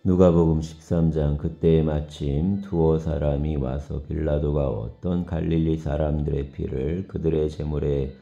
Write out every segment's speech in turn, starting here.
누가복음 13장. 그때에 마침 두어 사람이 와서 빌라도가 어떤 갈릴리 사람들의 피를 그들의 제물에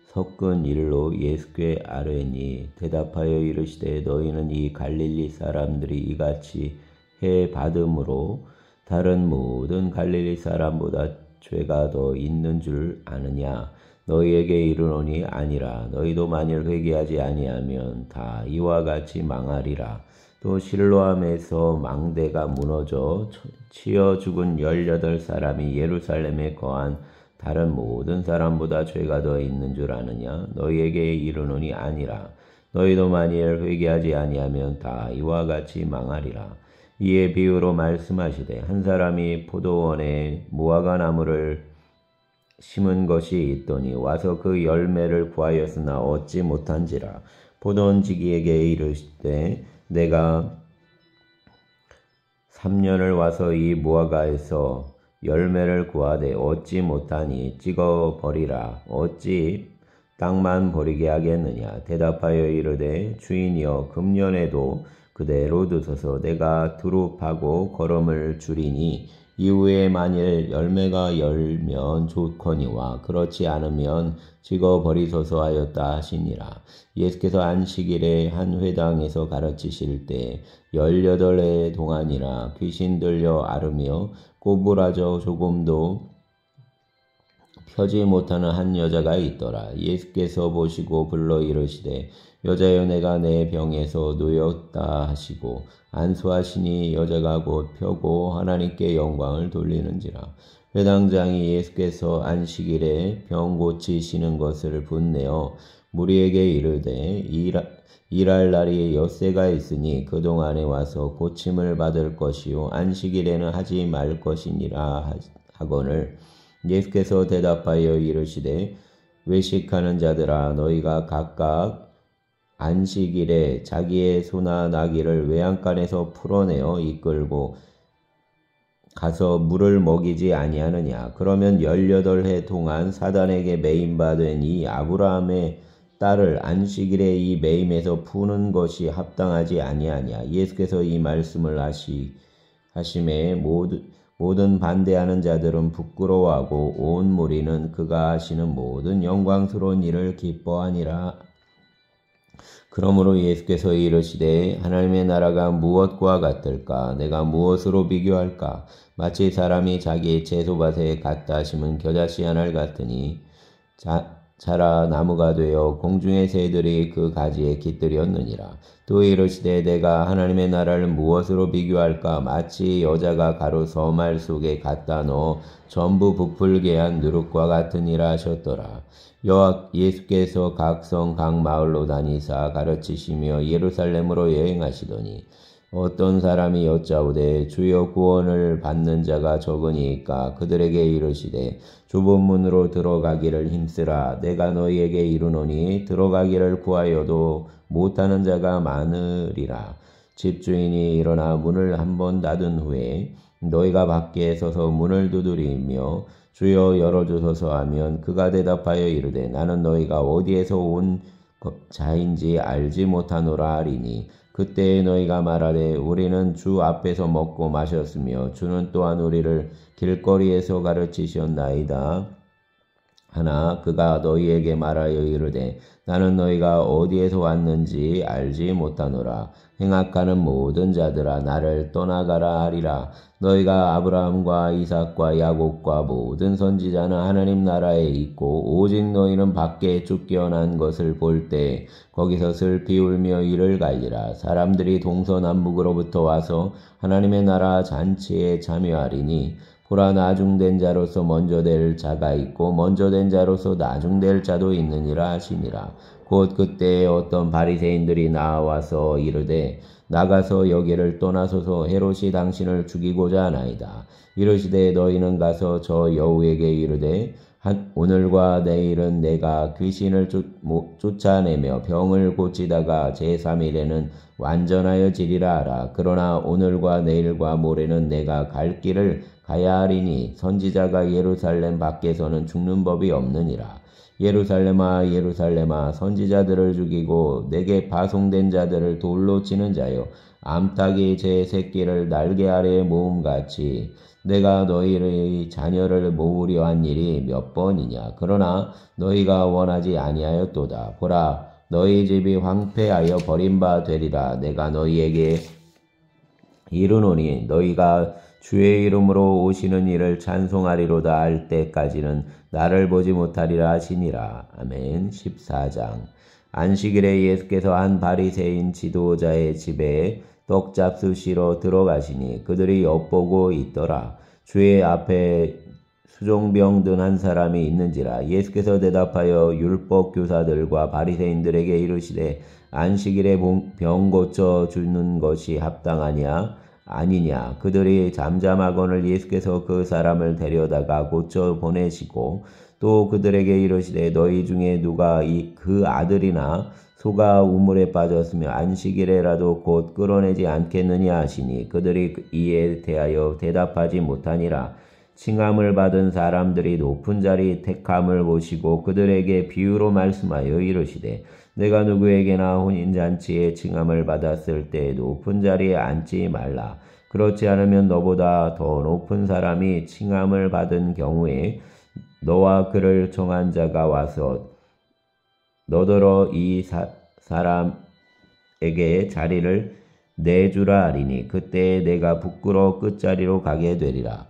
섞은 일로 예수께 아뢰니, 대답하여 이르시되, 너희는 이 갈릴리 사람들이 이같이 해 받음으로 다른 모든 갈릴리 사람보다 죄가 더 있는 줄 아느냐? 너희에게 이르노니 아니라. 너희도 만일 회개하지 아니하면 다 이와 같이 망하리라. 또 실로암에서 망대가 무너져 치여 죽은 18사람이 예루살렘에 거한 다른 모든 사람보다 죄가 더 있는 줄 아느냐? 너희에게 이르노니 아니라. 너희도 만일 회개하지 아니하면 다 이와 같이 망하리라. 이에 비유로 말씀하시되, 한 사람이 포도원에 무화과 나무를 심은 것이 있더니 와서 그 열매를 구하였으나 얻지 못한지라. 포도원지기에게 이르시되, 내가 3년을 와서 이 무화과에서 열매를 구하되 얻지 못하니 찍어버리라. 어찌 땅만 버리게 하겠느냐? 대답하여 이르되, 주인이여, 금년에도 그대로 두소서. 내가 두루 파고 거름을 주리니 이후에 만일 열매가 열면 좋거니와 그렇지 않으면 찍어버리소서 하였다 하시니라. 예수께서 안식일에 한 회당에서 가르치실 때 18해 동안이나 귀신 들려 앓으며 꼬부라져 조금도 펴지 못하는 한 여자가 있더라. 예수께서 보시고 불러 이르시되, 여자여, 내가 내 병에서 놓였다 하시고 안수하시니 여자가 곧 펴고 하나님께 영광을 돌리는지라. 회당장이 예수께서 안식일에 병 고치시는 것을 분내어 무리에게 이르되, 일할 날이 엿새가 있으니 그동안에 와서 고침을 받을 것이요 안식일에는 하지 말 것이니라 하거늘. 예수께서 대답하여 이르시되, 외식하는 자들아, 너희가 각각 안식일에 자기의 소나 나귀를 외양간에서 풀어내어 이끌고 가서 물을 먹이지 아니하느냐? 그러면 18해 동안 사단에게 매임받은 이 아브라함의 딸을 안식일에 이 매임에서 푸는 것이 합당하지 아니하냐? 예수께서 이 말씀을 하심에 모든 반대하는 자들은 부끄러워하고 온 무리는 그가 하시는 모든 영광스러운 일을 기뻐하니라. 그러므로 예수께서 이르시되, 하나님의 나라가 무엇과 같을까? 내가 무엇으로 비교할까? 마치 사람이 자기 채소밭에 갖다 심은 겨자씨 하나를 같으니 자라 나무가 되어 공중의 새들이 그 가지에 깃들였느니라. 또 이르시되, 내가 하나님의 나라를 무엇으로 비교할까? 마치 여자가 가루 서말 속에 갖다 넣어 전부 부풀게 한 누룩과 같으니라 하셨더라. 예수께서 각 성 각 마을로 다니사 가르치시며 예루살렘으로 여행하시더니 어떤 사람이 여짜오되, 주여, 구원을 받는 자가 적으니까? 그들에게 이르시되, 좁은 문으로 들어가기를 힘쓰라. 내가 너희에게 이르노니 들어가기를 구하여도 못하는 자가 많으리라. 집주인이 일어나 문을 한번 닫은 후에 너희가 밖에 서서 문을 두드리며 주여 열어주소서 하면 그가 대답하여 이르되, 나는 너희가 어디에서 온 자인지 알지 못하노라 하리니, 그때에 너희가 말하되, 우리는 주 앞에서 먹고 마셨으며 주는 또한 우리를 길거리에서 가르치셨나이다 하나, 그가 너희에게 말하여 이르되, 나는 너희가 어디에서 왔는지 알지 못하노라. 행악하는 모든 자들아, 나를 떠나가라 하리라. 너희가 아브라함과 이삭과 야곱과 모든 선지자는 하나님 나라에 있고 오직 너희는 밖에 쫓겨난 것을 볼 때 거기서 슬피 울며 이를 갈리라. 사람들이 동서남북으로부터 와서 하나님의 나라 잔치에 참여하리니, 보라, 나중된 자로서 먼저 될 자가 있고 먼저 된 자로서 나중될 자도 있느니라 하시니라. 곧 그때에 어떤 바리새인들이 나와서 이르되, 나가서 여기를 떠나소서. 헤롯이 당신을 죽이고자 하나이다. 이르시되, 너희는 가서 저 여우에게 이르되, 오늘과 내일은 내가 귀신을 쫓아내며 병을 고치다가 제3일에는 완전하여 지리라 하라. 그러나 오늘과 내일과 모레는 내가 갈 길을 가야 하리니 선지자가 예루살렘 밖에서는 죽는 법이 없느니라. 예루살렘아 예루살렘아 선지자들을 죽이고 내게 파송된 자들을 돌로 치는 자여 암탉이 제 새끼를 날개 아래에 모음같이 내가 너희의 자녀를 모으려 한 일이 몇 번이냐. 그러나 너희가 원하지 아니하였도다. 보라 너희 집이 황폐하여 버림바 되리라. 내가 너희에게 이르노니 너희가 주의 이름으로 오시는 이를 찬송하리로다 할 때까지는 나를 보지 못하리라 하시니라. 아멘. 14장. 안식일에 예수께서 한 바리새인 지도자의 집에 떡잡수시러 들어가시니 그들이 엿보고 있더라. 주의 앞에 수종병 든 한 사람이 있는지라. 예수께서 대답하여 율법 교사들과 바리새인들에게 이르시되 안식일에 병 고쳐 주는 것이 합당하냐 아니냐. 그들이 잠잠하거늘 예수께서 그 사람을 데려다가 고쳐 보내시고 또 그들에게 이르시되 너희 중에 누가 그 아들이나 소가 우물에 빠졌으며 안식일에라도 곧 끌어내지 않겠느냐 하시니 그들이 이에 대하여 대답하지 못하니라. 칭함을 받은 사람들이 높은 자리 택함을 보시고 그들에게 비유로 말씀하여 이르시되 내가 누구에게나 혼인잔치에 칭함을 받았을 때 높은 자리에 앉지 말라. 그렇지 않으면 너보다 더 높은 사람이 칭함을 받은 경우에 너와 그를 청한 자가 와서 너더러 이 사람에게 자리를 내주라 하리니 그때 내가 부끄러워 끝자리로 가게 되리라.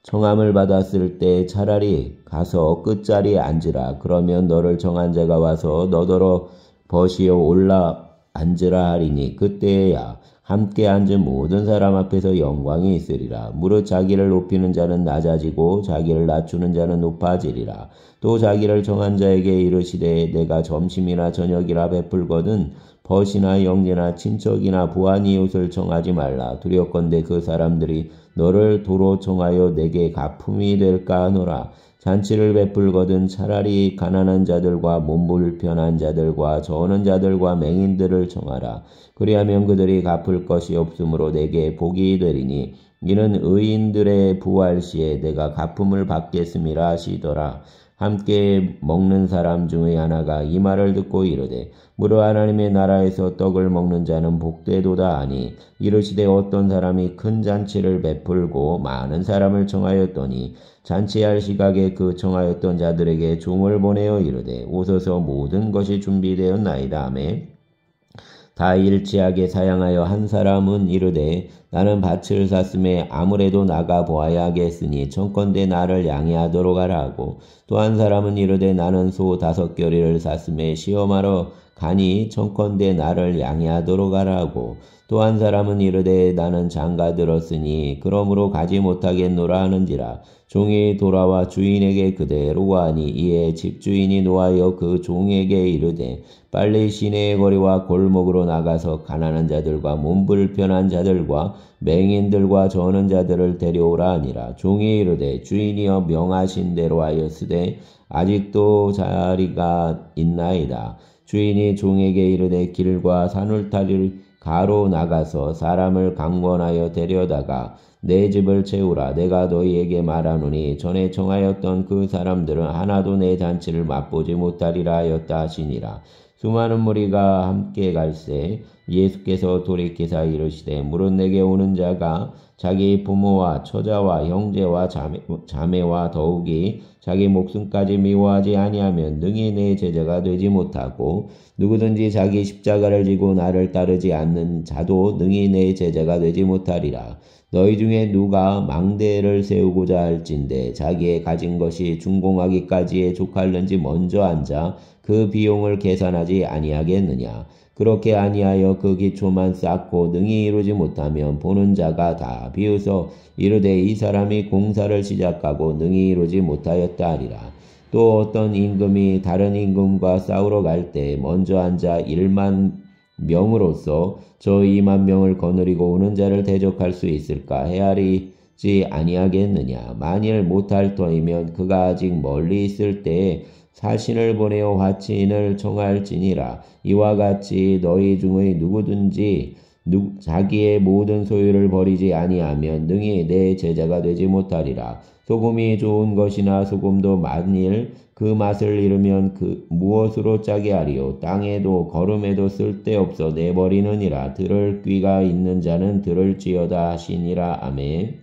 청함을 받았을 때 차라리 가서 끝자리에 앉으라. 그러면 너를 청한 자가 와서 너더러 버시어 올라 앉으라 하리니 그때야 함께 앉은 모든 사람 앞에서 영광이 있으리라. 무릇 자기를 높이는 자는 낮아지고 자기를 낮추는 자는 높아지리라. 또 자기를 정한 자에게 이르시되 내가 점심이나 저녁이라 베풀거든 벗이나 영제나 친척이나 부한 이웃을 청하지 말라. 두렵건대 그 사람들이 너를 도로 청하여 내게 가품이 될까 하노라. 잔치를 베풀거든 차라리 가난한 자들과 몸불편한 자들과 저는 자들과 맹인들을 청하라. 그리하면 그들이 갚을 것이 없으므로 내게 복이 되리니 이는 의인들의 부활 시에 내가 가품을 받겠음이라 하시더라. 함께 먹는 사람 중의 하나가 이 말을 듣고 이르되 무릇 하나님의 나라에서 떡을 먹는 자는 복되도다 하니 이르시되 어떤 사람이 큰 잔치를 베풀고 많은 사람을 청하였더니 잔치할 시각에 그 청하였던 자들에게 종을 보내어 이르되 오소서 모든 것이 준비되었나이다 하며 다 일치하게 사양하여 한 사람은 이르되 나는 밭을 샀음에 아무래도 나가 보아야겠으니 청컨대 나를 양해하도록 하라 하고 또 한 사람은 이르되 나는 소 5겨리를 샀음에 시험하러 가니 청컨대 나를 양해하도록 하라 하고 또 한 사람은 이르되 나는 장가 들었으니 그러므로 가지 못하겠노라 하는지라. 종이 돌아와 주인에게 그대로 하니 이에 집주인이 노하여 그 종에게 이르되 빨리 시내의 거리와 골목으로 나가서 가난한 자들과 몸불편한 자들과 맹인들과 저는 자들을 데려오라 하니라. 종이 이르되 주인이여 명하신 대로 하였으되 아직도 자리가 있나이다. 주인이 종에게 이르되 길과 산울타리를 가로 나가서 사람을 강권하여 데려다가 내 집을 채우라. 내가 너희에게 말하노니 전에 청하였던 그 사람들은 하나도 내 잔치를 맛보지 못하리라 하였다 하시니라. 수많은 무리가 함께 갈새 예수께서 돌이키사 이르시되 무릇 내게 오는 자가 자기 부모와 처자와 형제와 자매와 더욱이 자기 목숨까지 미워하지 아니하면 능히 내 제자가 되지 못하고 누구든지 자기 십자가를 지고 나를 따르지 않는 자도 능히 내 제자가 되지 못하리라. 너희 중에 누가 망대를 세우고자 할진대 자기의 가진 것이 준공하기까지에 족할는지 먼저 앉아 그 비용을 계산하지 아니하겠느냐. 그렇게 아니하여 그 기초만 쌓고 능히 이루지 못하면 보는 자가 다 비웃어 이르되 이 사람이 공사를 시작하고 능히 이루지 못하였다 하리라. 또 어떤 임금이 다른 임금과 싸우러 갈 때 먼저 앉아 1만 명으로서 저 2만 명을 거느리고 오는 자를 대적할 수 있을까 헤아리지 아니하겠느냐. 만일 못할 터이면 그가 아직 멀리 있을 때에 사신을 보내어 화친을 청할지니라. 이와 같이 너희 중의 누구든지 자기의 모든 소유를 버리지 아니하면 능히 내 제자가 되지 못하리라. 소금이 좋은 것이나 소금도 만일 그 맛을 잃으면 무엇으로 짜게 하리요. 땅에도 거름에도 쓸데없어 내버리느니라. 들을 귀가 있는 자는 들을지어다 하시니라. 아멘.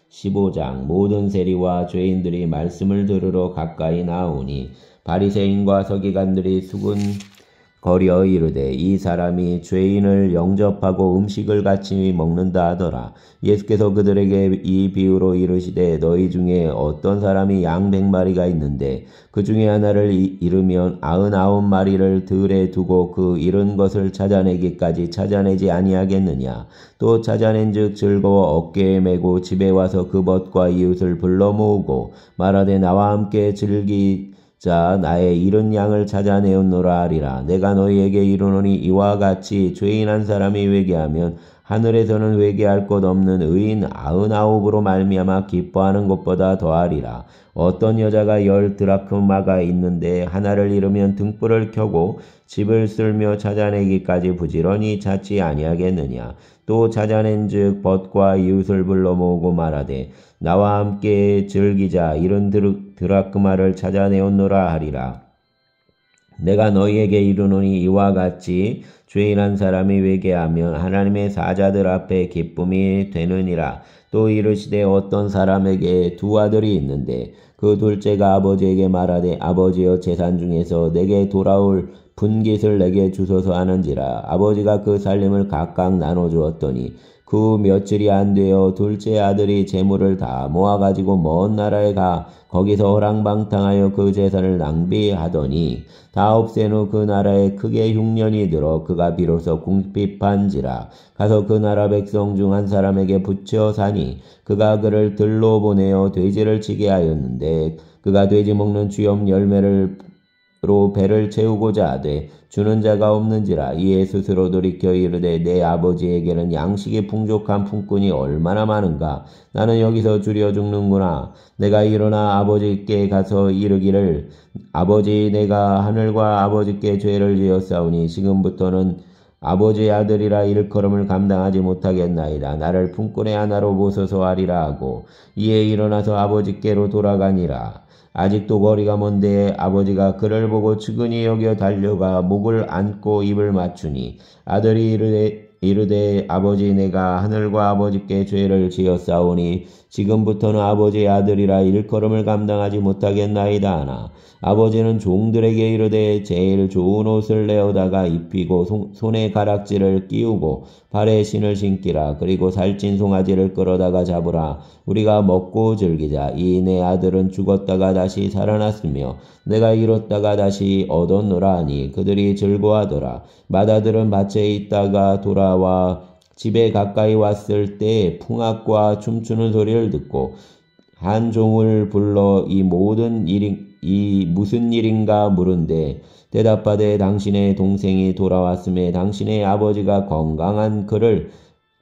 15장. 모든 세리와 죄인들이 말씀을 들으러 가까이 나오니 바리새인과 서기관들이 수군거려 이르되 이 사람이 죄인을 영접하고 음식을 같이 먹는다 하더라. 예수께서 그들에게 이 비유로 이르시되 너희 중에 어떤 사람이 양 100마리가 있는데 그 중에 하나를 잃으면 99마리를 들에 두고 그 잃은 것을 찾아내기까지 찾아내지 아니하겠느냐. 또 찾아낸즉 즐거워 어깨에 메고 집에 와서 그 벗과 이웃을 불러 모으고 말하되 나와 함께 즐기자. 나의 잃은 양을 찾아내었노라 하리라. 내가 너희에게 이르노니 이와 같이 죄인 한 사람이 회개하면 하늘에서는 회개할 것 없는 의인 99으로 말미암아 기뻐하는 것보다 더하리라. 어떤 여자가 10 드라크마가 있는데 하나를 잃으면 등불을 켜고 집을 쓸며 찾아내기까지 부지런히 찾지 아니하겠느냐. 또 찾아낸즉 벗과 이웃을 불러 모으고 말하되 나와 함께 즐기자. 이런 드라크마를 찾아내었노라 하리라. 내가 너희에게 이르노니 이와 같이 죄인 한 사람이 회개하면 하나님의 사자들 앞에 기쁨이 되느니라. 또 이르시되 어떤 사람에게 2 아들이 있는데 그 둘째가 아버지에게 말하되 아버지여 재산 중에서 내게 돌아올 분깃을 내게 주소서 하는지라. 아버지가 그 살림을 각각 나눠주었더니 그 며칠이 안 되어 둘째 아들이 재물을 다 모아가지고 먼 나라에 가 거기서 허랑방탕하여 그 재산을 낭비하더니 다 없앤 후 그 나라에 크게 흉년이 들어 그가 비로소 궁핍한지라. 가서 그 나라 백성 중 한 사람에게 붙여 사니 그가 그를 들로 보내어 돼지를 치게 하였는데 그가 돼지 먹는 주염 열매를 로 배를 채우고자 하되 주는 자가 없는지라. 이에 스스로 돌이켜 이르되 내 아버지에게는 양식이 풍족한 품꾼이 얼마나 많은가. 나는 여기서 줄여 죽는구나. 내가 일어나 아버지께 가서 이르기를 아버지 내가 하늘과 아버지께 죄를 지었사오니 지금부터는 아버지의 아들이라 일컬음을 감당하지 못하겠나이다. 나를 품꾼의 하나로 보소서 하리라 하고 이에 일어나서 아버지께로 돌아가니라. 아직도 거리가 먼데 아버지가 그를 보고 측은히 여겨 달려가 목을 안고 입을 맞추니 아들이 이르되 아버지 내가 하늘과 아버지께 죄를 지었사오니 지금부터는 아버지의 아들이라 일컬음을 감당하지 못하겠나이다 하나 아버지는 종들에게 이르되 제일 좋은 옷을 내어다가 입히고 손에 가락지를 끼우고 발에 신을 신기라. 그리고 살찐 송아지를 끌어다가 잡으라. 우리가 먹고 즐기자. 이 내 아들은 죽었다가 다시 살아났으며 내가 잃었다가 다시 얻었노라 하니 그들이 즐거워하더라. 맏아들은 밭에 있다가 돌아와 집에 가까이 왔을 때 풍악과 춤추는 소리를 듣고 한 종을 불러 이 무슨 일인가 물은데 대답하되 당신의 동생이 돌아왔음에 당신의 아버지가 건강한 그를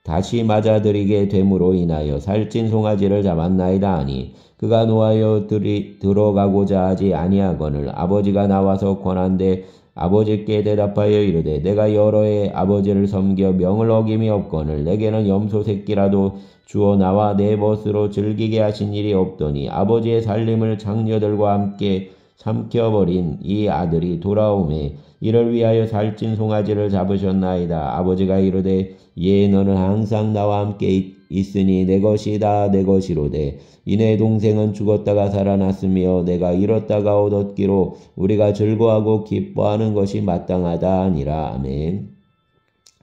다시 맞아들이게 됨으로 인하여 살찐 송아지를 잡았나이다 하니 그가 노하여 들어가고자 하지 아니하거늘 아버지가 나와서 권한대 아버지께 대답하여 이르되 내가 여러 해 아버지를 섬겨 명을 어김이 없거늘 내게는 염소 새끼라도 주어 나와 내 벗으로 즐기게 하신 일이 없더니 아버지의 살림을 장녀들과 함께 삼켜버린 이 아들이 돌아오매 이를 위하여 살찐 송아지를 잡으셨나이다. 아버지가 이르되 예 너는 항상 나와 함께 있으니 내 것이다 내 것이로되 이내 동생은 죽었다가 살아났으며 내가 잃었다가 얻었기로 우리가 즐거워하고 기뻐하는 것이 마땅하다 아니라. 아멘.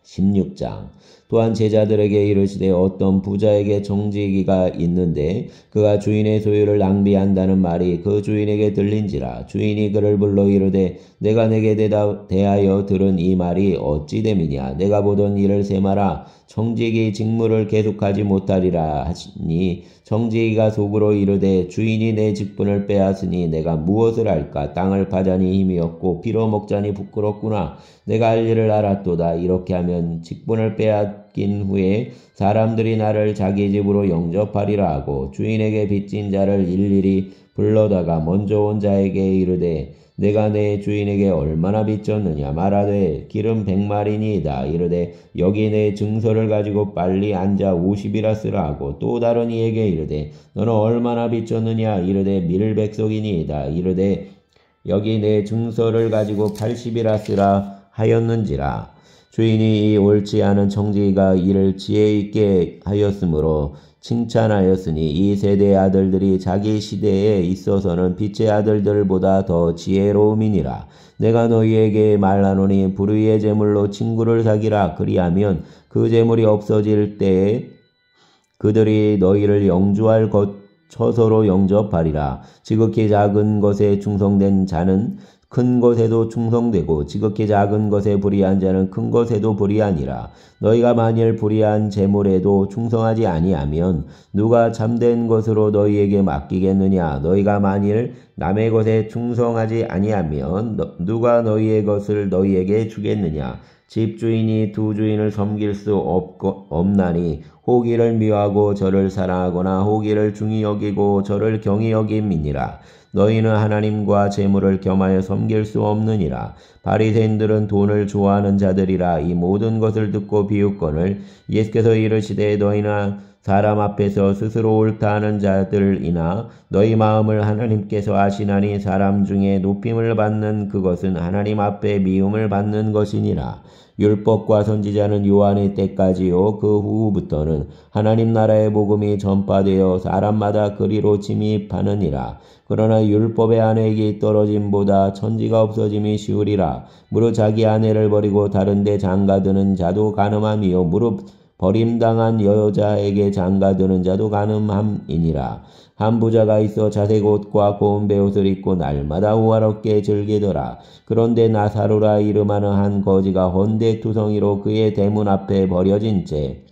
16장. 또한 제자들에게 이르시되 어떤 부자에게 청지기가 있는데 그가 주인의 소유를 낭비한다는 말이 그 주인에게 들린지라. 주인이 그를 불러 이르되 내가 내게 대하여 들은 이 말이 어찌 됨이냐. 내가 보던 일을 세마라. 청지기 직무를 계속하지 못하리라 하시니 청지기가 속으로 이르되 주인이 내 직분을 빼앗으니 내가 무엇을 할까. 땅을 파자니 힘이 없고 피로 먹자니 부끄럽구나. 내가 할 일을 알았도다. 이렇게 하면 직분을 빼앗긴 후에 사람들이 나를 자기 집으로 영접하리라 하고 주인에게 빚진 자를 일일이 불러다가 먼저 온 자에게 이르되 내가 내 주인에게 얼마나 빚졌느냐 말하되 기름 100마리니이다. 이르되 여기 내 증서를 가지고 빨리 앉아 50이라 쓰라 하고 또 다른 이에게 이르되 너는 얼마나 빚졌느냐 이르되 밀백석이니이다. 이르되 여기 내 증서를 가지고 80이라 쓰라 하였는지라. 주인이 이 옳지 않은 청지기가 이를 지혜 있게 하였으므로 칭찬하였으니 이 세대의 아들들이 자기 시대에 있어서는 빛의 아들들보다 더 지혜로움이니라. 내가 너희에게 말하노니 불의의 제물로 친구를 사기라. 그리하면 그 제물이 없어질 때에 그들이 너희를 영주할 것 처소로 영접하리라. 지극히 작은 것에 충성된 자는 큰 것에도 충성되고 지극히 작은 것에 불의한 자는 큰 것에도 불의하니라. 너희가 만일 불의한 제물에도 충성하지 아니하면 누가 참된 것으로 너희에게 맡기겠느냐. 너희가 만일 남의 것에 충성하지 아니하면 누가 너희의 것을 너희에게 주겠느냐. 집주인이 두 주인을 섬길 수 없나니 호기를 미워하고 저를 사랑하거나 호기를 중히 여기고 저를 경히 여김이니라. 너희는 하나님과 재물을 겸하여 섬길 수 없느니라. 바리새인들은 돈을 좋아하는 자들이라. 이 모든 것을 듣고 비웃거늘 예수께서 이르시되 너희는 사람 앞에서 스스로 옳다 하는 자들이나 너희 마음을 하나님께서 아시나니 사람 중에 높임을 받는 그것은 하나님 앞에 미움을 받는 것이니라. 율법과 선지자는 요한의 때까지요 그 후부터는 하나님 나라의 복음이 전파되어 사람마다 그리로 침입하느니라. 그러나 율법의 아내에게 떨어짐보다 천지가 없어짐이 쉬우리라. 무릇 자기 아내를 버리고 다른 데 장가드는 자도 간음함이요 무릇 버림당한 여자에게 장가드는 자도 간음함이니라. 한 부자가 있어 자색 옷과 고운 베옷을 입고 날마다 호화롭게 즐기더라. 그런데 나사로라 이름하는 한 거지가 헌데투성이로 그의 대문 앞에 버려진 채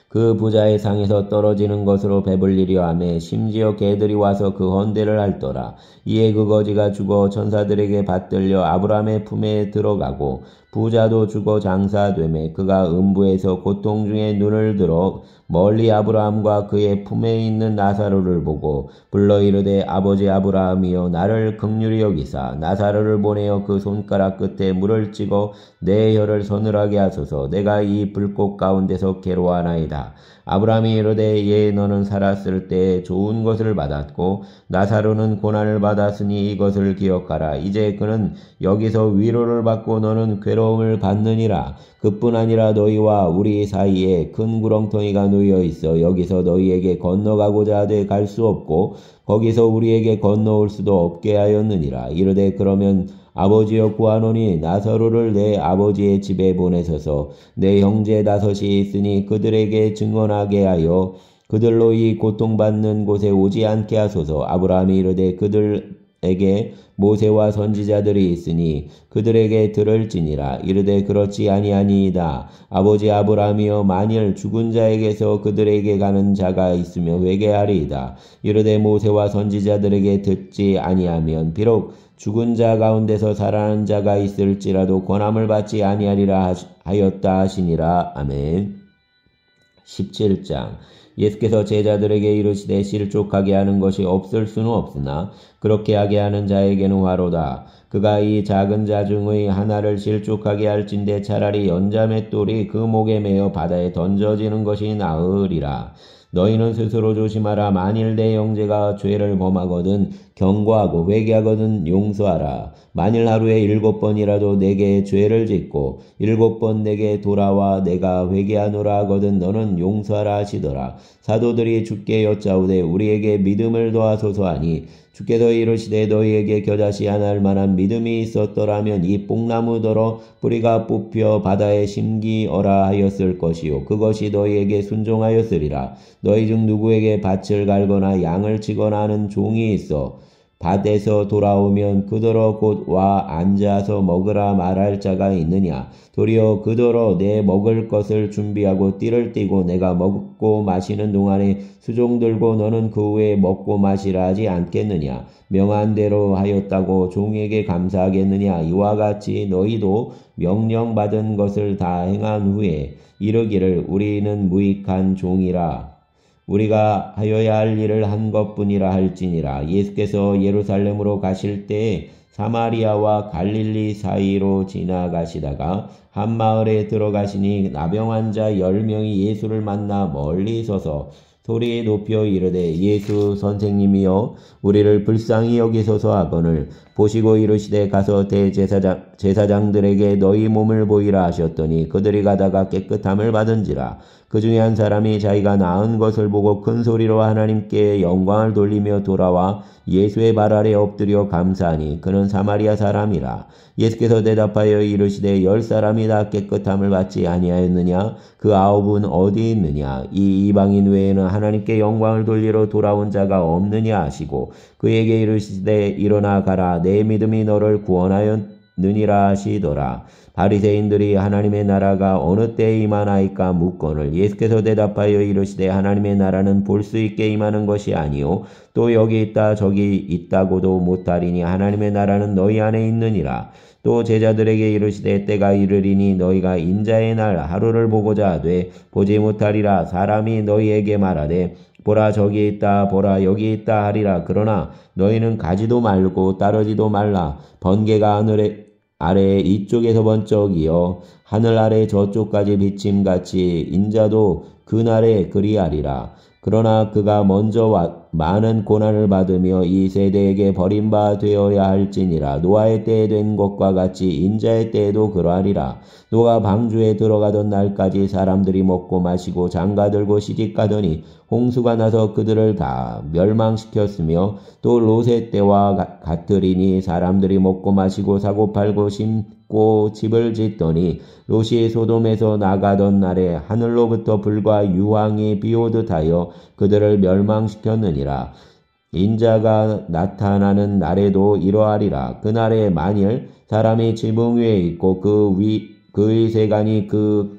그 부자의 상에서 떨어지는 것으로 배불리려 하며 심지어 개들이 와서 그 헌대를 핥더라. 이에 그 거지가 죽어 천사들에게 받들려 아브라함의 품에 들어가고 부자도 죽어 장사되매 그가 음부에서 고통 중에 눈을 들어 멀리 아브라함과 그의 품에 있는 나사로를 보고 불러 이르되 아버지 아브라함이여 나를 긍휼히 여기사 나사로를 보내어 그 손가락 끝에 물을 찍어 내 혀를 서늘하게 하소서. 내가 이 불꽃 가운데서 괴로워하나이다. 아브라함이 이르되 예 너는 살았을 때 좋은 것을 받았고 나사로는 고난을 받았으니 이것을 기억하라. 이제 그는 여기서 위로를 받고 너는 괴로움을 받느니라. 그뿐 아니라 너희와 우리 사이에 큰 구렁텅이가 놓여 있어 여기서 너희에게 건너가고자 하되 갈 수 없고 거기서 우리에게 건너올 수도 없게 하였느니라. 이르되 그러면 아버지여 구하노니 나사로를 내 아버지의 집에 보내소서. 내 형제 5이 있으니 그들에게 증언하게 하여 그들로 이 고통받는 곳에 오지 않게 하소서. 아브라함이 이르되 그들에게 모세와 선지자들이 있으니 그들에게 들을지니라. 이르되 그렇지 아니하니이다. 아버지 아브라함이여 만일 죽은 자에게서 그들에게 가는 자가 있으며 회개하리이다. 이르되 모세와 선지자들에게 듣지 아니하면 비록 죽은 자 가운데서 살아난 자가 있을지라도 권함을 받지 아니하리라 하였다 하시니라. 아멘. 17장 예수께서 제자들에게 이르시되 실족하게 하는 것이 없을 수는 없으나 그렇게 하게 하는 자에게는 화로다. 그가 이 작은 자 중의 하나를 실족하게 할진대 차라리 연자맷돌이 그 목에 매어 바다에 던져지는 것이 나으리라. 너희는 스스로 조심하라. 만일 내 형제가 죄를 범하거든 경고하고 회개하거든 용서하라. 만일 하루에 7번이라도 내게 죄를 짓고 7번 내게 돌아와 내가 회개하노라 하거든 너는 용서하라 하시더라. 사도들이 주께 여짜오되 우리에게 믿음을 더하소서 하니 주께서 이르시되 너희에게 겨자씨 하나할 만한 믿음이 있었더라면 이 뽕나무더러 뿌리가 뽑혀 바다에 심기어라 하였을 것이요 그것이 너희에게 순종하였으리라. 너희 중 누구에게 밭을 갈거나 양을 치거나 하는 종이 있어 밭에서 돌아오면 그더러 곧 와 앉아서 먹으라 말할 자가 있느냐. 도리어 그더러 내 먹을 것을 준비하고 띠를 띠고 내가 먹고 마시는 동안에 수종 들고 너는 그 후에 먹고 마시라 하지 않겠느냐. 명한 대로 하였다고 종에게 감사하겠느냐. 이와 같이 너희도 명령받은 것을 다 행한 후에 이르기를 우리는 무익한 종이라 우리가 하여야 할 일을 한 것뿐이라 할지니라. 예수께서 예루살렘으로 가실 때에 사마리아와 갈릴리 사이로 지나가시다가 한 마을에 들어가시니 나병 자 10명이 예수를 만나 멀리 서서 소리 높여 이르되 예수 선생님이여 우리를 불쌍히 여기소서 하거늘 보시고 이르시되 가서 제사장들에게 너희 몸을 보이라 하셨더니 그들이 가다가 깨끗함을 받은지라. 그 중에 한 사람이 자기가 나은 것을 보고 큰 소리로 하나님께 영광을 돌리며 돌아와 예수의 발 아래 엎드려 감사하니 그는 사마리아 사람이라. 예수께서 대답하여 이르시되 10사람이 다 깨끗함을 받지 아니하였느냐? 그 9은 어디 있느냐? 이 이방인 외에는 하나님께 영광을 돌리러 돌아온 자가 없느냐 하시고 그에게 이르시되 일어나 가라 내 믿음이 너를 구원하였느니라 하시더라. 바리새인들이 하나님의 나라가 어느 때에 임하나이까 묻거늘 예수께서 대답하여 이르시되 하나님의 나라는 볼 수 있게 임하는 것이 아니요 또 여기 있다 저기 있다고도 못하리니 하나님의 나라는 너희 안에 있느니라. 또 제자들에게 이르시되 때가 이르리니 너희가 인자의 날 하루를 보고자 하되 보지 못하리라. 사람이 너희에게 말하되 보라 저기 있다 보라 여기 있다 하리라. 그러나 너희는 가지도 말고 따르지도 말라. 번개가 하늘 아래 이쪽에서 번쩍이어 하늘 아래 저쪽까지 비침같이 인자도 그날에 그리하리라. 그러나 그가 먼저 많은 고난을 받으며 이 세대에게 버림바 되어야 할지니라. 노아의 때에 된 것과 같이 인자의 때에도 그러하리라. 노아 방주에 들어가던 날까지 사람들이 먹고 마시고 장가들고 시집가더니 홍수가 나서 그들을 다 멸망시켰으며 또 롯의 때와 같으리니 사람들이 먹고 마시고 사고 팔고 심고 집을 짓더니 롯이 소돔에서 나가던 날에 하늘로부터 불과 유황이 비오듯 하여 그들을 멸망시켰느니라. 인자가 나타나는 날에도 이러하리라. 그날에 만일 사람이 지붕 위에 있고 그의 세간이 그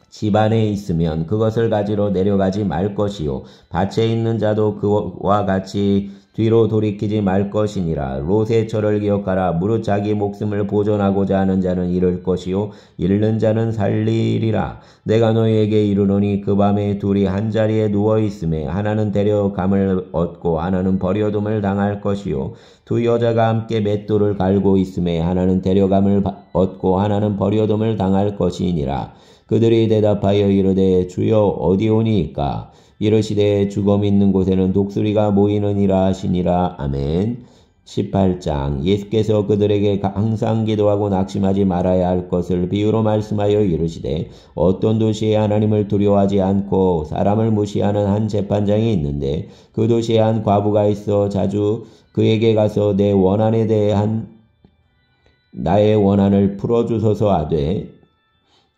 집안에 있으면 그것을 가지러 내려가지 말 것이요 밭에 있는 자도 그와 같이 뒤로 돌이키지 말 것이니라. 롯의 철을 기억하라. 무릇 자기 목숨을 보존하고자 하는 자는 잃을 것이요 잃는 자는 살리리라. 내가 너희에게 이르노니 그 밤에 둘이 한자리에 누워 있음에 하나는 데려감을 얻고 하나는 버려둠을 당할 것이요 두 여자가 함께 맷돌을 갈고 있음에 하나는 데려감을 얻고 하나는 버려둠을 당할 것이니라. 그들이 대답하여 이르되 주여 어디 오니이까? 이르시되 죽음 있는 곳에는 독수리가 모이느니라 하시니라. 아멘. 18장. 예수께서 그들에게 항상 기도하고 낙심하지 말아야 할 것을 비유로 말씀하여 이르시되 어떤 도시에 하나님을 두려워하지 않고 사람을 무시하는 한 재판장이 있는데 그 도시에 한 과부가 있어 자주 그에게 가서 내 원한에 대한 나의 원한을 풀어주소서 하되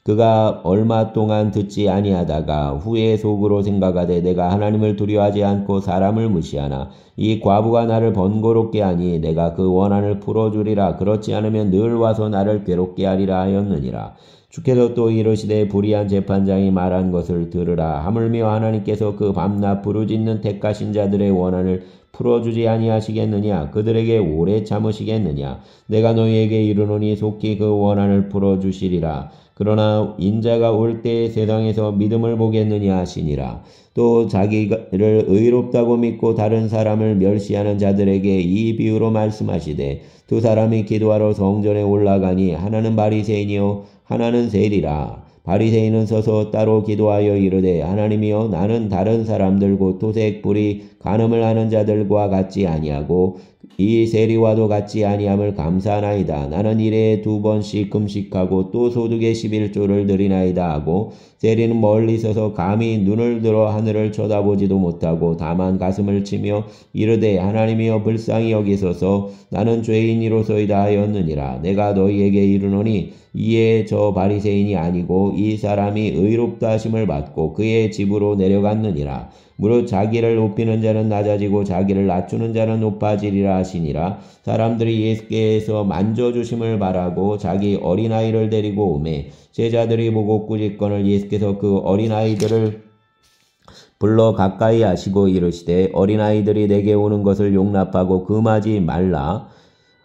그가 얼마 동안 듣지 아니하다가 후에 속으로 생각하되 내가 하나님을 두려워하지 않고 사람을 무시하나 이 과부가 나를 번거롭게 하니 내가 그 원한을 풀어주리라. 그렇지 않으면 늘 와서 나를 괴롭게 하리라 하였느니라. 주께서 또 이르시되 불의한 재판장이 말한 것을 들으라. 하물며 하나님께서 그 밤낮 부르짖는 택하신 자들의 원한을 풀어주지 아니하시겠느냐? 그들에게 오래 참으시겠느냐? 내가 너희에게 이르노니 속히 그 원한을 풀어주시리라. 그러나 인자가 올 때에 세상에서 믿음을 보겠느냐 하시니라. 또 자기를 의롭다고 믿고 다른 사람을 멸시하는 자들에게 이 비유로 말씀하시되 두 사람이 기도하러 성전에 올라가니 하나는 바리새인이요 하나는 세리라. 바리새인은 서서 따로 기도하여 이르되 하나님이여 나는 다른 사람들 곧 토색 불의 간음을 하는 자들과 같지 아니하고 이 세리와도 같지 아니함을 감사하나이다. 나는 일에 2번씩 금식하고 또 소득의 11조를 드리나이다 하고 세리는 멀리 서서 감히 눈을 들어 하늘을 쳐다보지도 못하고 다만 가슴을 치며 이르되 하나님이여 불쌍히 여기소서 나는 죄인이로소이다 하였느니라. 내가 너희에게 이르노니 이에 저 바리새인이 아니고 이 사람이 의롭다 하심을 받고 그의 집으로 내려갔느니라. 무릇 자기를 높이는 자는 낮아지고 자기를 낮추는 자는 높아지리라 하시니라. 사람들이 예수께서 만져주심을 바라고 자기 어린아이를 데리고 오매 제자들이 보고 꾸짖거늘 예수께서 그 어린아이들을 불러 가까이 하시고 이르시되 어린아이들이 내게 오는 것을 용납하고 금하지 말라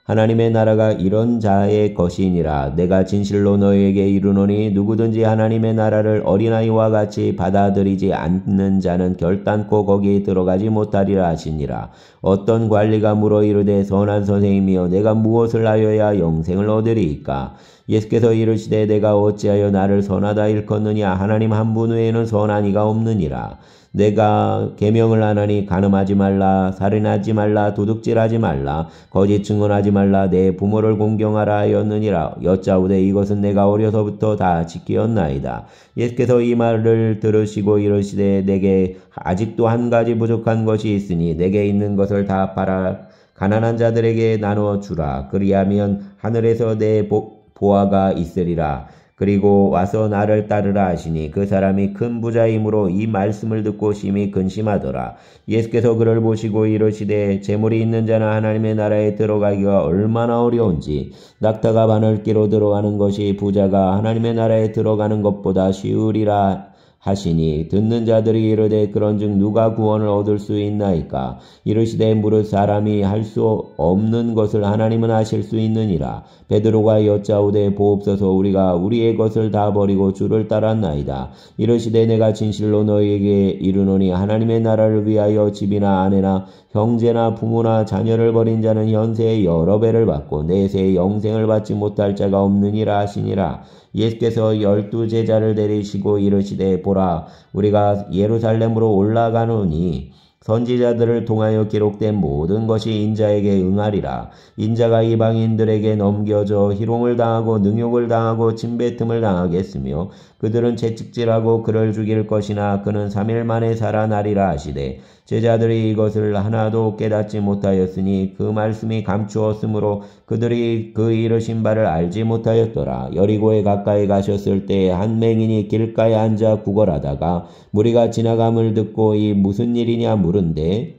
하나님의 나라가 이런 자의 것이니라. 내가 진실로 너희에게 이르노니 누구든지 하나님의 나라를 어린아이와 같이 받아들이지 않는 자는 결단코 거기에 들어가지 못하리라 하시니라. 어떤 관리가 물어 이르되 선한 선생님이여 내가 무엇을 하여야 영생을 얻으리이까? 예수께서 이르시되 내가 어찌하여 나를 선하다 일컫느냐? 하나님 한 분 외에는 선한 이가 없느니라. 내가 계명을 하나니 간음하지 말라, 살인하지 말라, 도둑질하지 말라, 거짓 증언하지 말라, 내 부모를 공경하라 하였느니라. 여짜오되 이것은 내가 어려서부터 다 지키었나이다. 예수께서 이 말을 들으시고 이르시되 내게 아직도 한 가지 부족한 것이 있으니 내게 있는 것을 다 팔아 가난한 자들에게 나누어 주라. 그리하면 하늘에서 내 보화가 있으리라. 그리고 와서 나를 따르라 하시니 그 사람이 큰 부자이므로 이 말씀을 듣고 심히 근심하더라. 예수께서 그를 보시고 이르시되 재물이 있는 자는 하나님의 나라에 들어가기가 얼마나 어려운지 낙타가 바늘기로 들어가는 것이 부자가 하나님의 나라에 들어가는 것보다 쉬우리라 하시니 듣는 자들이 이르되 그런즉 누가 구원을 얻을 수 있나이까? 이르시되 무릇 사람이 할 수 없는 것을 하나님은 하실 수 있느니라. 베드로가 여짜오되 보옵소서 우리가 우리의 것을 다 버리고 주를 따랐나이다. 이르시되 내가 진실로 너희에게 이르노니 하나님의 나라를 위하여 집이나 아내나 형제나 부모나 자녀를 버린 자는 현세에 여러 배를 받고 내세에 영생을 받지 못할 자가 없느니라 하시니라. 예수께서 12 제자를 데리시고 이르시되 보라 우리가 예루살렘으로 올라가노니 선지자들을 통하여 기록된 모든 것이 인자에게 응하리라. 인자가 이방인들에게 넘겨져 희롱을 당하고 능욕을 당하고 침뱉음을 당하겠으며 그들은 채찍질하고 그를 죽일 것이나 그는 3일 만에 살아나리라 하시되 제자들이 이것을 하나도 깨닫지 못하였으니 그 말씀이 감추었으므로 그들이 그 이르신 바를 알지 못하였더라. 여리고에 가까이 가셨을 때 한 맹인이 길가에 앉아 구걸하다가 무리가 지나감을 듣고 이 무슨 일이냐 물은데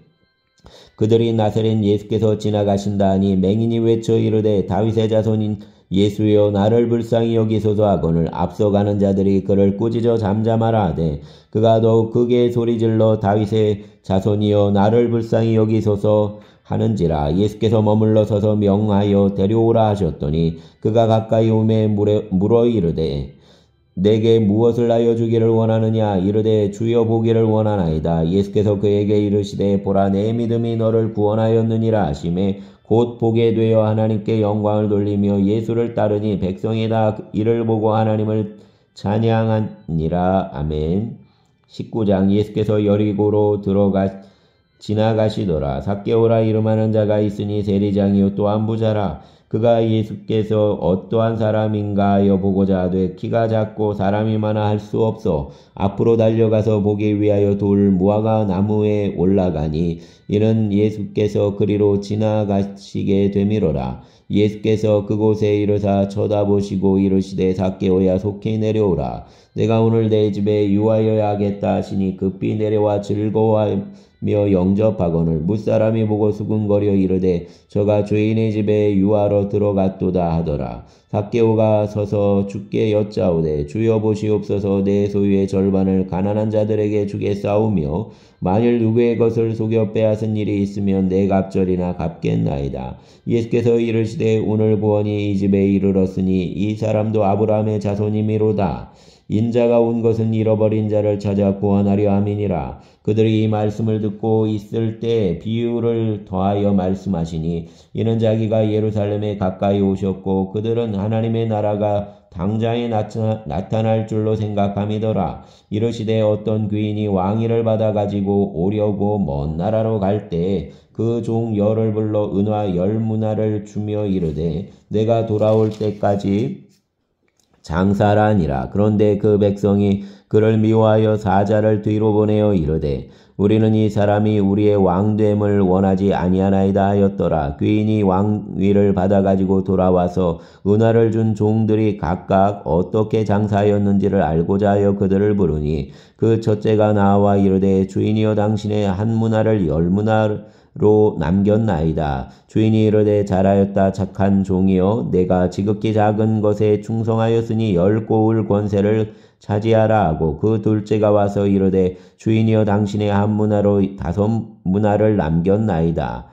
그들이 나사렛 예수께서 지나가신다 하니 맹인이 외쳐 이르되 다윗의 자손인 예수여 나를 불쌍히 여기소서 하거늘 앞서가는 자들이 그를 꾸짖어 잠잠하라 하되 그가 더욱 크게 소리질러 다윗의 자손이여 나를 불쌍히 여기소서 하는지라. 예수께서 머물러 서서 명하여 데려오라 하셨더니 그가 가까이 오매 물어 이르되 내게 무엇을 하여 주기를 원하느냐? 이르되 주여 보기를 원하나이다. 예수께서 그에게 이르시되 보라 내 믿음이 너를 구원하였느니라 하시매 곧 보게 되어 하나님께 영광을 돌리며 예수를 따르니 백성이 다 이를 보고 하나님을 찬양하니라. 아멘. 19장 예수께서 여리고로 지나가시더라. 삭개오라 이름하는 자가 있으니 세리장이요 또한 부자라. 그가 예수께서 어떠한 사람인가 하여 보고자 하되 키가 작고 사람이 많아 할 수 없어 앞으로 달려가서 보기 위하여 돌 무화과 나무에 올라가니 이는 예수께서 그리로 지나가시게 되미로라. 예수께서 그곳에 이르사 쳐다보시고 이르시되 삭개오야 속히 내려오라. 내가 오늘 내 집에 유하여야 하겠다 하시니 급히 내려와 즐거워하며 영접하거늘 무사람이 보고 수군거려 이르되 저가 주인의 집에 유하러 들어갔도다 하더라. 삭개오가 서서 주께 여짜오되 주여 보시옵소서 내 소유의 절반을 가난한 자들에게 주겠사오며 만일 누구의 것을 속여 빼앗은 일이 있으면 내 갑절이나 갚겠나이다. 예수께서 이르시되 오늘 구원이 이 집에 이르렀으니 이 사람도 아브라함의 자손이미로다. 인자가 온 것은 잃어버린 자를 찾아 구원하려 함이니라. 그들이 이 말씀을 듣고 있을 때 비유를 더하여 말씀하시니 이는 자기가 예루살렘에 가까이 오셨고 그들은 하나님의 나라가 당장에 나타날 줄로 생각함이더라. 이르시되 어떤 귀인이 왕위를 받아 가지고 오려고 먼 나라로 갈 때 그 종 열을 불러 은화 10문화를 주며 이르되 내가 돌아올 때까지 장사하니라. 그런데 그 백성이 그를 미워하여 사자를 뒤로 보내어 이르되 우리는 이 사람이 우리의 왕됨을 원하지 아니하나이다 하였더라. 귀인이 왕위를 받아가지고 돌아와서 은화를 준 종들이 각각 어떻게 장사하였는지를 알고자 하여 그들을 부르니 그 첫째가 나와 이르되 주인이여 당신의 한 문화를 10문화로 남겼나이다. 주인이 이르되 잘하였다 착한 종이여 내가 지극히 작은 것에 충성하였으니 10고을 권세를 차지하라 하고 그 둘째가 와서 이르되 주인이여 당신의 한 문화로 5문화를 남겼나이다.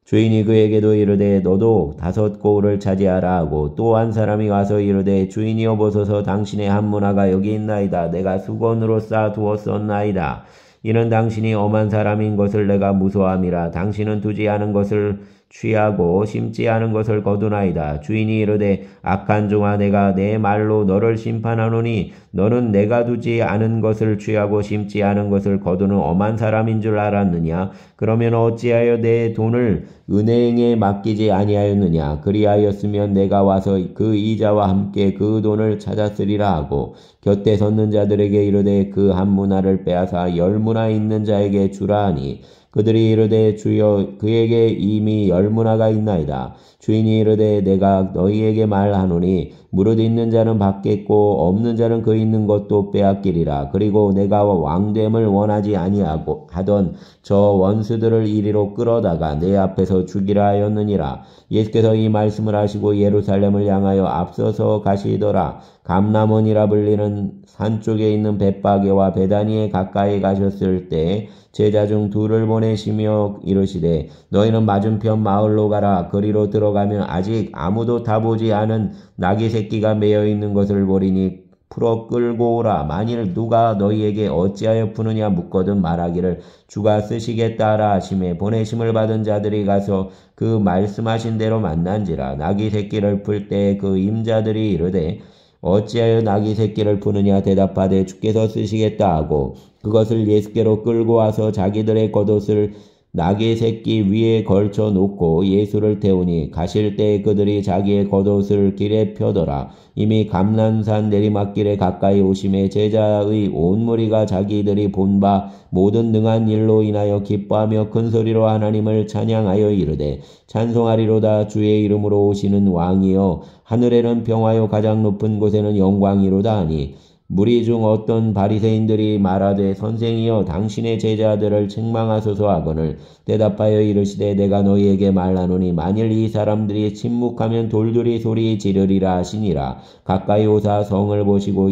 주인이 그에게도 이르되 너도 5고을을 차지하라 하고 또 한 사람이 와서 이르되 주인이여 보소서 당신의 한 문화가 여기 있나이다. 내가 수건으로 쌓아 두었었나이다. 이는 당신이 엄한 사람인 것을 내가 무서함이라. 당신은 두지 않은 것을 취하고 심지 않은 것을 거두나이다. 주인이 이르되 악한 종아 내가 내 말로 너를 심판하노니 너는 내가 두지 않은 것을 취하고 심지 않은 것을 거두는 엄한 사람인 줄 알았느냐? 그러면 어찌하여 내 돈을 은행에 맡기지 아니하였느냐? 그리하였으면 내가 와서 그 이자와 함께 그 돈을 찾았으리라 하고 곁에 섰는 자들에게 이르되 그 한 문화를 빼앗아 10문화 있는 자에게 주라 하니 그들이 이르되 주여 그에게 이미 10문화가 있나이다. 주인이 이르되 내가 너희에게 말하노니 무릇 있는 자는 받겠고 없는 자는 그 있는 것도 빼앗기리라. 그리고 내가 왕됨을 원하지 아니하고 하던 저 원수들을 이리로 끌어다가 내 앞에서 죽이라 하였느니라. 예수께서 이 말씀을 하시고 예루살렘을 향하여 앞서서 가시더라. 감람원이라 불리는 산 쪽에 있는 벳바게와 베다니에 가까이 가셨을 때 제자 중 2를 보내시며 이르시되 너희는 맞은편 마을로 가라. 거리로 들어가면 아직 아무도 타보지 않은 나귀 새끼가 매여 있는 것을 보리니 풀어 끌고 오라. 만일 누가 너희에게 어찌하여 푸느냐 묻거든 말하기를 주가 쓰시겠다 하라 하시매 보내심을 받은 자들이 가서 그 말씀하신 대로 만난지라. 나귀 새끼를 풀 때 그 임자들이 이르되 어찌하여 나귀 새끼를 푸느냐 대답하되 주께서 쓰시겠다 하고 그것을 예수께로 끌고 와서 자기들의 겉옷을 나귀 새끼 위에 걸쳐 놓고 예수를 태우니 가실 때 그들이 자기의 겉옷을 길에 펴더라. 이미 감람산 내리막길에 가까이 오심에 제자의 온 무리가 자기들이 본 바 모든 능한 일로 인하여 기뻐하며 큰 소리로 하나님을 찬양하여 이르되 찬송하리로다. 주의 이름으로 오시는 왕이여 하늘에는 평화요 가장 높은 곳에는 영광이로다 하니 무리 중 어떤 바리새인들이 말하되 선생이여 당신의 제자들을 책망하소서 하거늘 대답하여 이르시되 내가 너희에게 말하노니 만일 이 사람들이 침묵하면 돌들이 소리 지르리라 하시니라. 가까이 오사 성을 보시고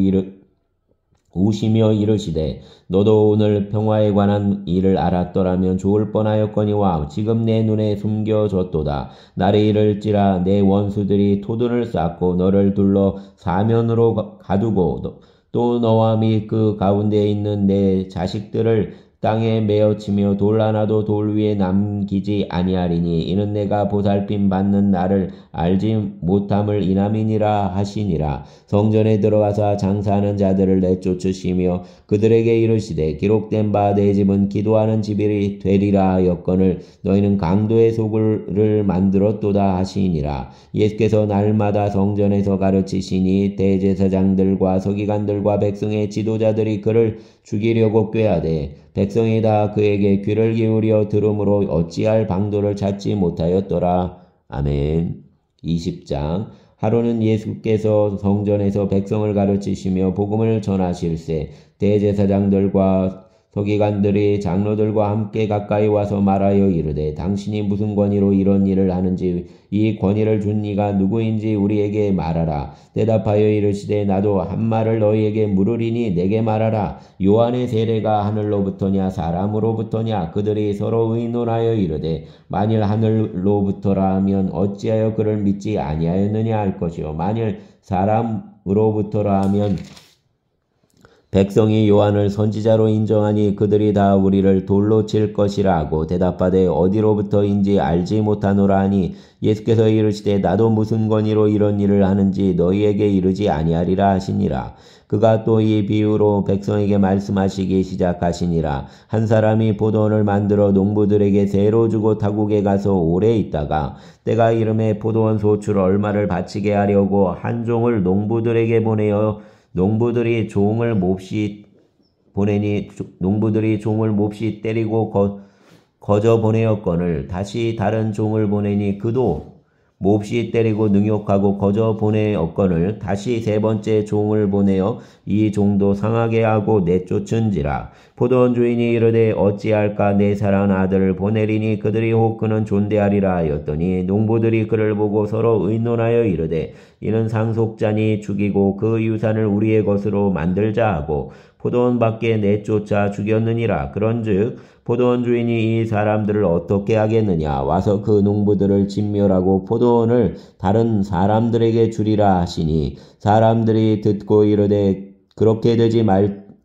우시며 이르시되 너도 오늘 평화에 관한 일을 알았더라면 좋을 뻔하였거니와 지금 내 눈에 숨겨졌도다. 날이 이를지라 내 원수들이 토둔을 쌓고 너를 둘러 사면으로 가두고 또 너와 및 그 가운데에 있는 내 자식들을 땅에 메어치며 돌 하나도 돌 위에 남기지 아니하리니 이는 내가 보살핌 받는 나를 알지 못함을 인함이니라 하시니라. 성전에 들어가서 장사하는 자들을 내쫓으시며 그들에게 이르시되 기록된 바 내 집은 기도하는 집이 되리라 하였거늘 너희는 강도의 소굴을 만들었도다 하시니라. 예수께서 날마다 성전에서 가르치시니 대제사장들과 서기관들과 백성의 지도자들이 그를 죽이려고 꾀하되 백성이 다 그에게 귀를 기울여 들음으로 어찌할 방도를 찾지 못하였더라. 아멘. 20장 하루는 예수께서 성전에서 백성을 가르치시며 복음을 전하실세 대제사장들과 서기관들이 장로들과 함께 가까이 와서 말하여 이르되 당신이 무슨 권위로 이런 일을 하는지 이 권위를 준 이가 누구인지 우리에게 말하라. 대답하여 이르시되 나도 한 말을 너희에게 물으리니 내게 말하라. 요한의 세례가 하늘로부터냐 사람으로부터냐? 그들이 서로 의논하여 이르되 만일 하늘로부터라 하면 어찌하여 그를 믿지 아니하였느냐 할 것이요 만일 사람으로부터라 하면 백성이 요한을 선지자로 인정하니 그들이 다 우리를 돌로 칠 것이라 하고 대답하되 어디로부터인지 알지 못하노라 하니 예수께서 이르시되 나도 무슨 권위로 이런 일을 하는지 너희에게 이르지 아니하리라 하시니라. 그가 또 이 비유로 백성에게 말씀하시기 시작하시니라. 한 사람이 포도원을 만들어 농부들에게 세로 주고 타국에 가서 오래 있다가 때가 이름에 포도원 소출 얼마를 바치게 하려고 한 종을 농부들에게 보내어 농부들이 종을 몹시 때리고 거저 보내었거늘 다시 다른 종을 보내니 그도 몹시 때리고 능욕하고 거저 보내었거늘 다시 3번째 종을 보내어 이 종도 상하게 하고 내쫓은지라. 포도원 주인이 이르되 어찌할까 내 사랑하는 아들을 보내리니 그들이 혹 그는 존대하리라 하였더니 농부들이 그를 보고 서로 의논하여 이르되 이는 상속자니 죽이고 그 유산을 우리의 것으로 만들자 하고 포도원 밖에 내쫓아 죽였느니라. 그런즉 포도원 주인이 이 사람들을 어떻게 하겠느냐. 와서 그 농부들을 진멸하고 포도원을 다른 사람들에게 주리라 하시니 사람들이 듣고 이르되 그렇게 되지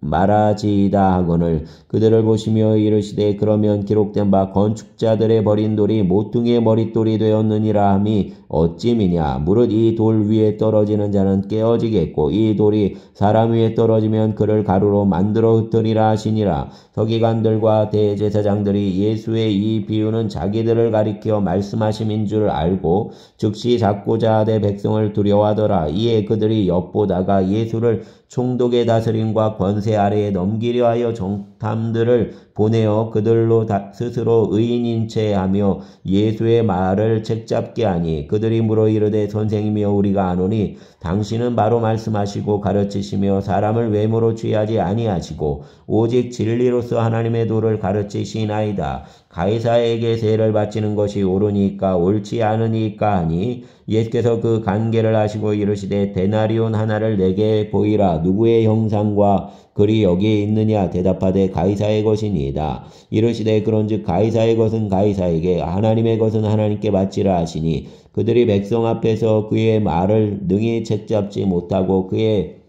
말아지이다 하거늘 그들을 보시며 이르시되 그러면 기록된 바 건축자들의 버린 돌이 모퉁이의 머릿돌이 되었느니라 함이 어찌미냐. 무릇 이 돌 위에 떨어지는 자는 깨어지겠고 이 돌이 사람 위에 떨어지면 그를 가루로 만들어 흩으리라 하시니라. 서기관들과 대제사장들이 예수의 이 비유는 자기들을 가리켜 말씀하심인 줄 알고 즉시 잡고자 하되 백성을 두려워하더라. 이에 그들이 엿보다가 예수를 총독의 다스림과 권세 아래에 넘기려 하여 정탐들을 보내어 그들로 스스로 의인인 채 하며 예수의 말을 책잡게 하니 그들이 물어 이르되 선생님이여 우리가 아노니 당신은 바로 말씀하시고 가르치시며 사람을 외모로 취하지 아니하시고 오직 진리로서 하나님의 도를 가르치시나이다. 가이사에게 세를 바치는 것이 옳으니까 옳지 않으니까 하니 예수께서 그 간계를 하시고 이르시되 데나리온 하나를 내게 보이라. 누구의 형상과 글이 여기에 있느냐. 대답하되 가이사의 것이니이다. 이르시되 그런즉 가이사의 것은 가이사에게 하나님의 것은 하나님께 바치라 하시니 그들이 백성 앞에서 그의 말을 능히 책잡지 못하고 그의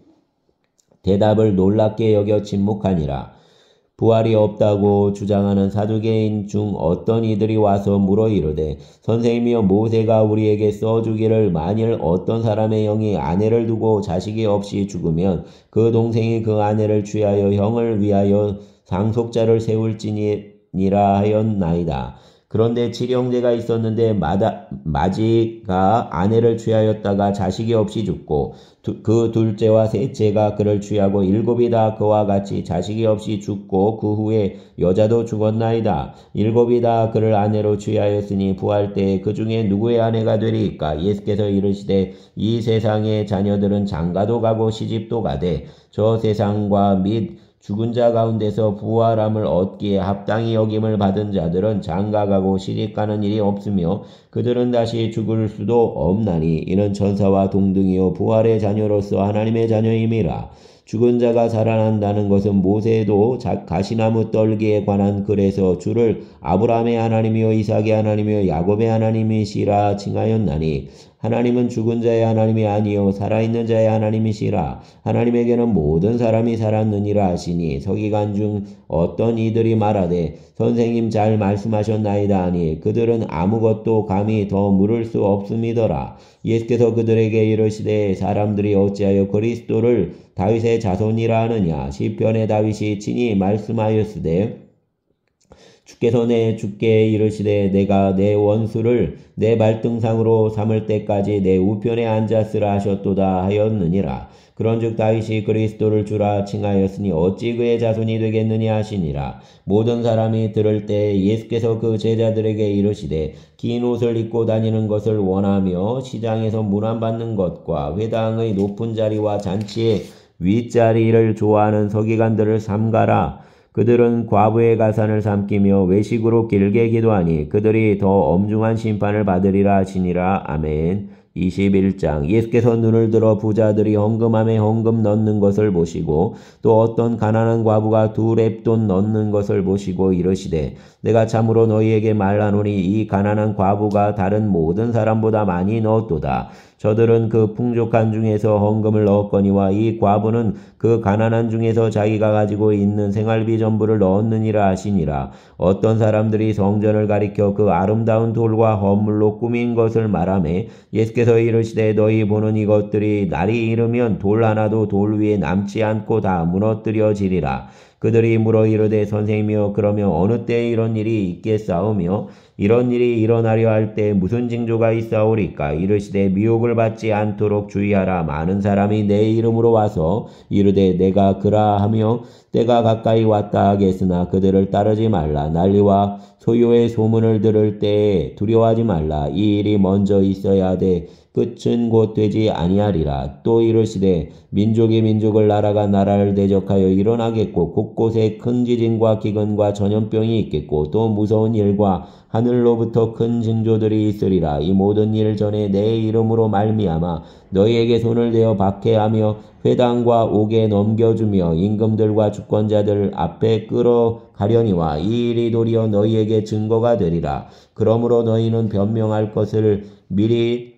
대답을 놀랍게 여겨 침묵하니라. 부활이 없다고 주장하는 사두개인 중 어떤 이들이 와서 물어 이르되 선생님이여 모세가 우리에게 써주기를 만일 어떤 사람의 형이 아내를 두고 자식이 없이 죽으면 그 동생이 그 아내를 취하여 형을 위하여 상속자를 세울지니라 하였나이다. 그런데 칠형제가 있었는데 마지가 아내를 취하였다가 자식이 없이 죽고 그 둘째와 셋째가 그를 취하고 일곱이 다 그와 같이 자식이 없이 죽고 그 후에 여자도 죽었나이다. 일곱이 다 그를 아내로 취하였으니 부활 때에 그 중에 누구의 아내가 되리이까. 예수께서 이르시되 이 세상의 자녀들은 장가도 가고 시집도 가되 저 세상과 및 죽은 자 가운데서 부활함을 얻기에 합당히 여김을 받은 자들은 장가가고 시집가는 일이 없으며 그들은 다시 죽을 수도 없나니 이는 천사와 동등이요 부활의 자녀로서 하나님의 자녀임이라. 죽은 자가 살아난다는 것은 모세도 가시나무 떨기에 관한 글에서 주를 아브라함의 하나님이요 이삭의 하나님이요 야곱의 하나님이시라 칭하였나니 하나님은 죽은 자의 하나님이 아니요 살아있는 자의 하나님이시라. 하나님에게는 모든 사람이 살았느니라 하시니 서기관 중 어떤 이들이 말하되 선생님 잘 말씀하셨나이다 하니 그들은 아무것도 감히 더 물을 수 없음이더라. 예수께서 그들에게 이르시되 사람들이 어찌하여 그리스도를 다윗의 자손이라 하느냐. 시편의 다윗이 친히 말씀하였으되 주께서 내 주께 이르시되 내가 내 원수를 내 발등상으로 삼을 때까지 내 우편에 앉았으라 하셨도다 하였느니라. 그런즉 다윗이 그리스도를 주라 칭하였으니 어찌 그의 자손이 되겠느냐 하시니라. 모든 사람이 들을 때 예수께서 그 제자들에게 이르시되 긴 옷을 입고 다니는 것을 원하며 시장에서 문안받는 것과 회당의 높은 자리와 잔치의 윗자리를 좋아하는 서기관들을 삼가라. 그들은 과부의 가산을 삼키며 외식으로 길게 기도하니 그들이 더 엄중한 심판을 받으리라 하시니라. 아멘. 21장 예수께서 눈을 들어 부자들이 헌금함에 헌금 넣는 것을 보시고 또 어떤 가난한 과부가 2렙돈 넣는 것을 보시고 이르시되 내가 참으로 너희에게 말하노니 이 가난한 과부가 다른 모든 사람보다 많이 넣었도다. 저들은 그 풍족한 중에서 헌금을 넣었거니와 이 과부는 그 가난한 중에서 자기가 가지고 있는 생활비 전부를 넣었느니라 하시니라. 어떤 사람들이 성전을 가리켜 그 아름다운 돌과 헌물로 꾸민 것을 말하매 예수께서 이르시되 너희 보는 이것들이 날이 이르면 돌 하나도 돌 위에 남지 않고 다 무너뜨려지리라. 그들이 물어 이르되 선생님이여 그러면 어느 때에 이런 일이 있겠사오며 이런 일이 일어나려 할 때 무슨 징조가 있사오리까. 이르시되 미혹을 받지 않도록 주의하라. 많은 사람이 내 이름으로 와서 이르되 내가 그라 하며 때가 가까이 왔다 하겠으나 그들을 따르지 말라. 난리와 소요의 소문을 들을 때에 두려워하지 말라. 이 일이 먼저 있어야 돼 끝은 곧 되지 아니하리라. 또 이르시되 민족이 민족을 나라가 나라를 대적하여 일어나겠고 곳곳에 큰 지진과 기근과 전염병이 있겠고 또 무서운 일과 하늘로부터 큰 징조들이 있으리라. 이 모든 일 전에 내 이름으로 말미암아 너희에게 손을 대어 박해하며 회당과 옥에 넘겨주며 임금들과 주권자들 앞에 끌어가려니와 이 일이 도리어 너희에게 증거가 되리라. 그러므로 너희는 변명할 것을 미리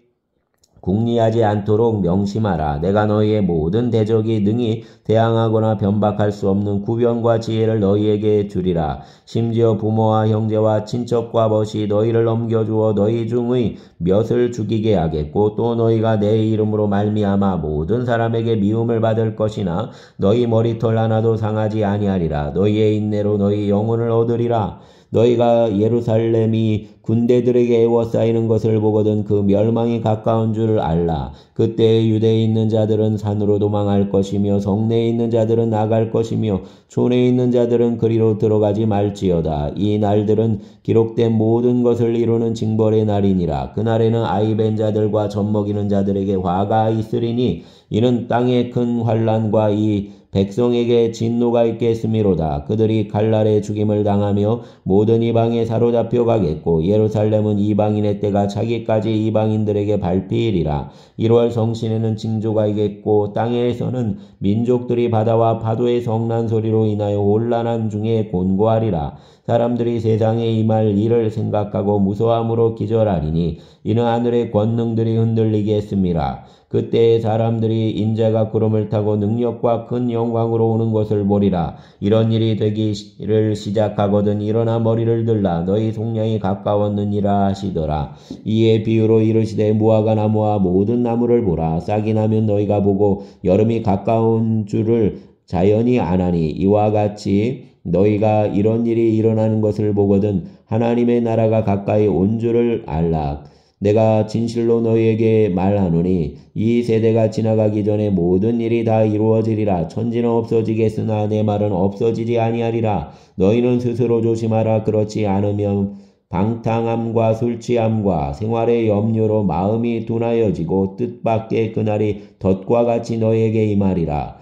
궁리하지 않도록 명심하라. 내가 너희의 모든 대적이 능히 대항하거나 변박할 수 없는 구변과 지혜를 너희에게 주리라. 심지어 부모와 형제와 친척과 벗이 너희를 넘겨주어 너희 중의 몇을 죽이게 하겠고 또 너희가 내 이름으로 말미암아 모든 사람에게 미움을 받을 것이나 너희 머리털 하나도 상하지 아니하리라. 너희의 인내로 너희 영혼을 얻으리라. 너희가 예루살렘이 군대들에게 애워싸이는 것을 보거든 그 멸망이 가까운 줄 알라. 그때 유대에 있는 자들은 산으로 도망할 것이며 성내에 있는 자들은 나갈 것이며 촌에 있는 자들은 그리로 들어가지 말지어다. 이 날들은 기록된 모든 것을 이루는 징벌의 날이니라. 그날에는 아이 벤 자들과 젖먹이는 자들에게 화가 있으리니 이는 땅의 큰 환난과 이 백성에게 진노가 있겠음이로다. 그들이 칼날에 죽임을 당하며 모든 이방에 사로잡혀 가겠고 예루살렘은 이방인의 때가 차기까지 이방인들에게 밟히리라. 1월 성신에는 징조가 있겠고 땅에서는 민족들이 바다와 파도의 성난 소리로 인하여 혼란한 중에 곤고하리라. 사람들이 세상에 임할 일을 생각하고 무서함으로 기절하리니 이는 하늘의 권능들이 흔들리겠음이라. 그때에 사람들이 인자가 구름을 타고 능력과 큰 영광으로 오는 것을 보리라. 이런 일이 되기를 시작하거든 일어나 머리를 들라. 너희 속량이 가까웠느니라 하시더라. 이에 비유로 이르시되 무화과 나무와 모든 나무를 보라. 싹이 나면 너희가 보고 여름이 가까운 줄을 자연히 아나니 이와 같이 너희가 이런 일이 일어나는 것을 보거든 하나님의 나라가 가까이 온 줄을 알라. 내가 진실로 너희에게 말하노니 이 세대가 지나가기 전에 모든 일이 다 이루어지리라. 천지는 없어지겠으나 내 말은 없어지지 아니하리라. 너희는 스스로 조심하라. 그렇지 않으면 방탕함과 술취함과 생활의 염려로 마음이 둔하여지고 뜻밖의 그날이 덫과 같이 너희에게 임하리라.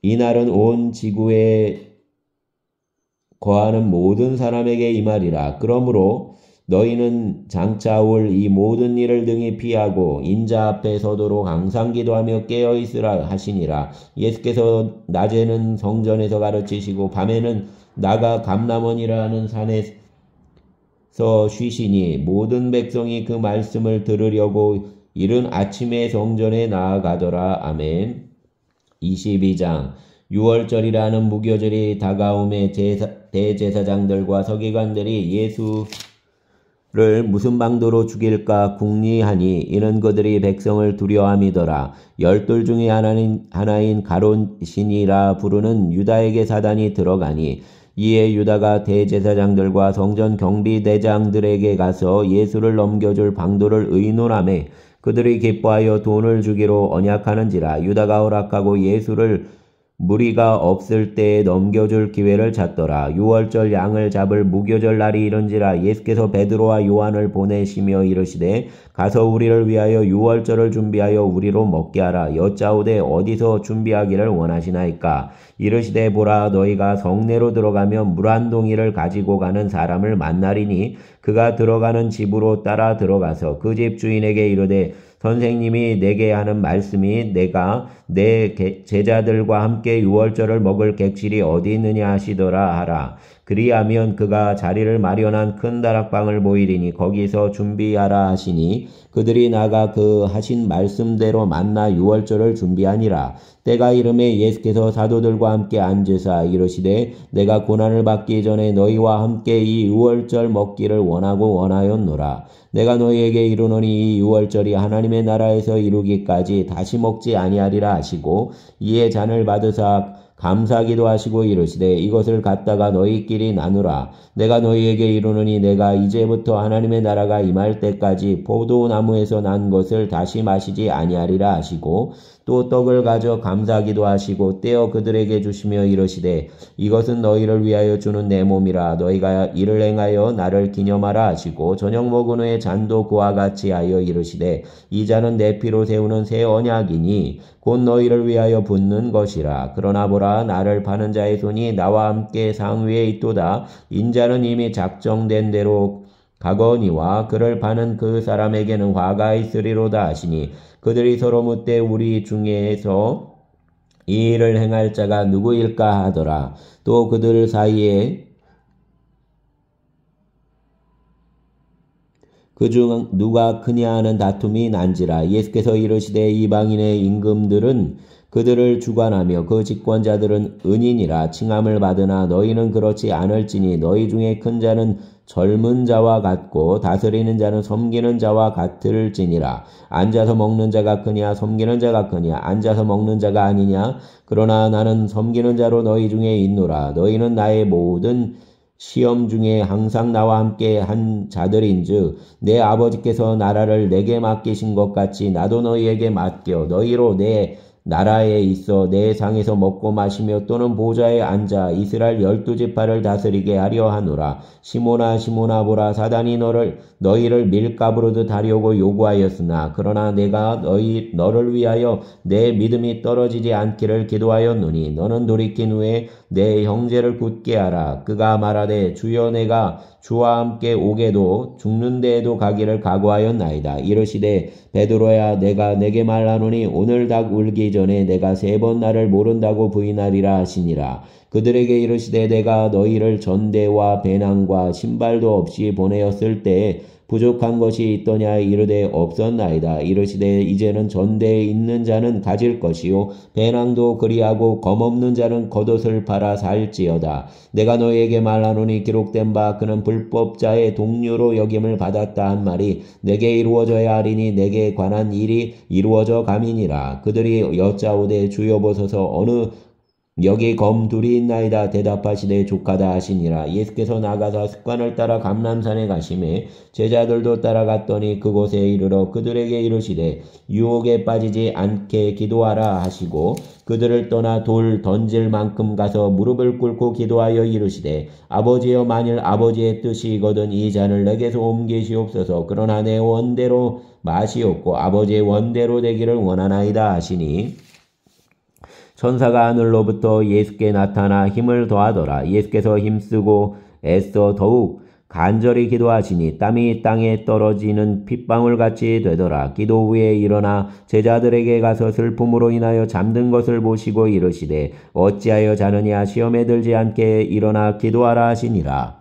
이날은 온 지구에 거하는 모든 사람에게 임하리라. 그러므로 너희는 장차 올 이 모든 일을 등이 피하고 인자 앞에 서도록 항상 기도하며 깨어있으라 하시니라. 예수께서 낮에는 성전에서 가르치시고 밤에는 나가 감람원이라는 산에서 쉬시니 모든 백성이 그 말씀을 들으려고 이른 아침에 성전에 나아가더라. 아멘. 22장 유월절이라는 무교절이 다가오매 대제사장들과 서기관들이 예수를 무슨 방도로 죽일까 궁리하니 이는 그들이 백성을 두려워함이더라. 12 중에 하나인 가롯신이라 부르는 유다에게 사단이 들어가니 이에 유다가 대제사장들과 성전 경비대장들에게 가서 예수를 넘겨줄 방도를 의논하매 그들이 기뻐하여 돈을 주기로 언약하는지라. 유다가 허락하고 예수를 무리가 없을 때에 넘겨줄 기회를 찾더라. 유월절 양을 잡을 무교절 날이 이른지라. 예수께서 베드로와 요한을 보내시며 이르시되 가서 우리를 위하여 유월절을 준비하여 우리로 먹게 하라. 여짜오되 어디서 준비하기를 원하시나이까. 이르시되 보라 너희가 성내로 들어가면 물 한 동이를 가지고 가는 사람을 만나리니 그가 들어가는 집으로 따라 들어가서 그 집 주인에게 이르되 선생님이 내게 하는 말씀이 내가 내 제자들과 함께 유월절을 먹을 객실이 어디 있느냐 하시더라 하라. 그리하면 그가 자리를 마련한 큰 다락방을 보이리니 거기서 준비하라 하시니 그들이 나가 그 하신 말씀대로 만나 유월절을 준비하니라. 때가 이름에 예수께서 사도들과 함께 앉으사 이르시되 내가 고난을 받기 전에 너희와 함께 이 유월절 먹기를 원하였노라. 내가 너희에게 이르노니 이 유월절이 하나님의 나라에서 이루기까지 다시 먹지 아니하리라 하시고 이에 잔을 받으사 감사기도 하시고 이르시되 이것을 갖다가 너희끼리 나누라. 내가 너희에게 이르노니 내가 이제부터 하나님의 나라가 임할 때까지 포도나무에서 난 것을 다시 마시지 아니하리라 하시고 또 떡을 가져 감사기도 하시고 떼어 그들에게 주시며 이르시되 이것은 너희를 위하여 주는 내 몸이라. 너희가 이를 행하여 나를 기념하라 하시고 저녁 먹은 후에 잔도 그와 같이 하여 이르시되 이 잔은 내 피로 세우는 새 언약이니 곧 너희를 위하여 붓는 것이라. 그러나 보라, 나를 파는 자의 손이 나와 함께 상위에 있도다. 인자는 이미 작정된 대로 가거니와 그를 파는 그 사람에게는 화가 있으리로다 하시니 그들이 서로 묻되 우리 중에서 이 일을 행할 자가 누구일까 하더라. 또 그들 사이에 그중 누가 크냐 하는 다툼이 난지라. 예수께서 이르시되 이방인의 임금들은 그들을 주관하며 그 집권자들은 은인이라 칭함을 받으나 너희는 그렇지 않을지니 너희 중에 큰 자는 젊은 자와 같고 다스리는 자는 섬기는 자와 같을지니라. 앉아서 먹는 자가 크냐 섬기는 자가 크냐 앉아서 먹는 자가 아니냐. 그러나 나는 섬기는 자로 너희 중에 있노라. 너희는 나의 모든 시험 중에 항상 나와 함께 한 자들인즉 내 아버지께서 나라를 내게 맡기신 것 같이 나도 너희에게 맡겨 너희로 내 나라에 있어 내 상에서 먹고 마시며 또는 보좌에 앉아 이스라엘 12지파를 다스리게 하려 하노라. 시몬아 시몬아 보라, 사단이 너희를 밀가부르듯 하려고 요구하였으나 그러나 내가 너를 위하여 내 믿음이 떨어지지 않기를 기도하였노니 너는 돌이킨 후에 내 형제를 굳게 하라. 그가 말하되 주여 내가 주와 함께 오게도 죽는 데에도 가기를 각오하였나이다. 이르시되 베드로야 내가 내게 말하노니 오늘 닭 울기 전에 내가 3번 나를 모른다고 부인하리라 하시니라. 그들에게 이르시되 내가 너희를 전대와 배낭과 신발도 없이 보내었을 때에 부족한 것이 있더냐 이르되 없었나이다. 이르시되 이제는 전대에 있는 자는 가질 것이요 배낭도 그리하고 검없는 자는 겉옷을 팔아 살지어다. 내가 너희에게 말하노니 기록된 바 그는 불법자의 동료로 여김을 받았다 한 말이 내게 이루어져야 하리니 내게 관한 일이 이루어져 감이니라. 그들이 여짜오되 주여 보소서 어느 여기 검 둘이 있나이다. 대답하시되 족하다 하시니라. 예수께서 나가서 습관을 따라 감람산에 가시매 제자들도 따라갔더니 그곳에 이르러 그들에게 이르시되 유혹에 빠지지 않게 기도하라 하시고 그들을 떠나 돌 던질 만큼 가서 무릎을 꿇고 기도하여 이르시되 아버지여 만일 아버지의 뜻이거든 이 잔을 내게서 옮기시옵소서. 그러나 내 원대로 마시옵고 아버지의 원대로 되기를 원하나이다 하시니 천사가 하늘로부터 예수께 나타나 힘을 더하더라. 예수께서 힘쓰고 애써 더욱 간절히 기도하시니 땀이 땅에 떨어지는 핏방울같이 되더라. 기도 후에 일어나 제자들에게 가서 슬픔으로 인하여 잠든 것을 보시고 이르시되 어찌하여 자느냐 시험에 들지 않게 일어나 기도하라 하시니라.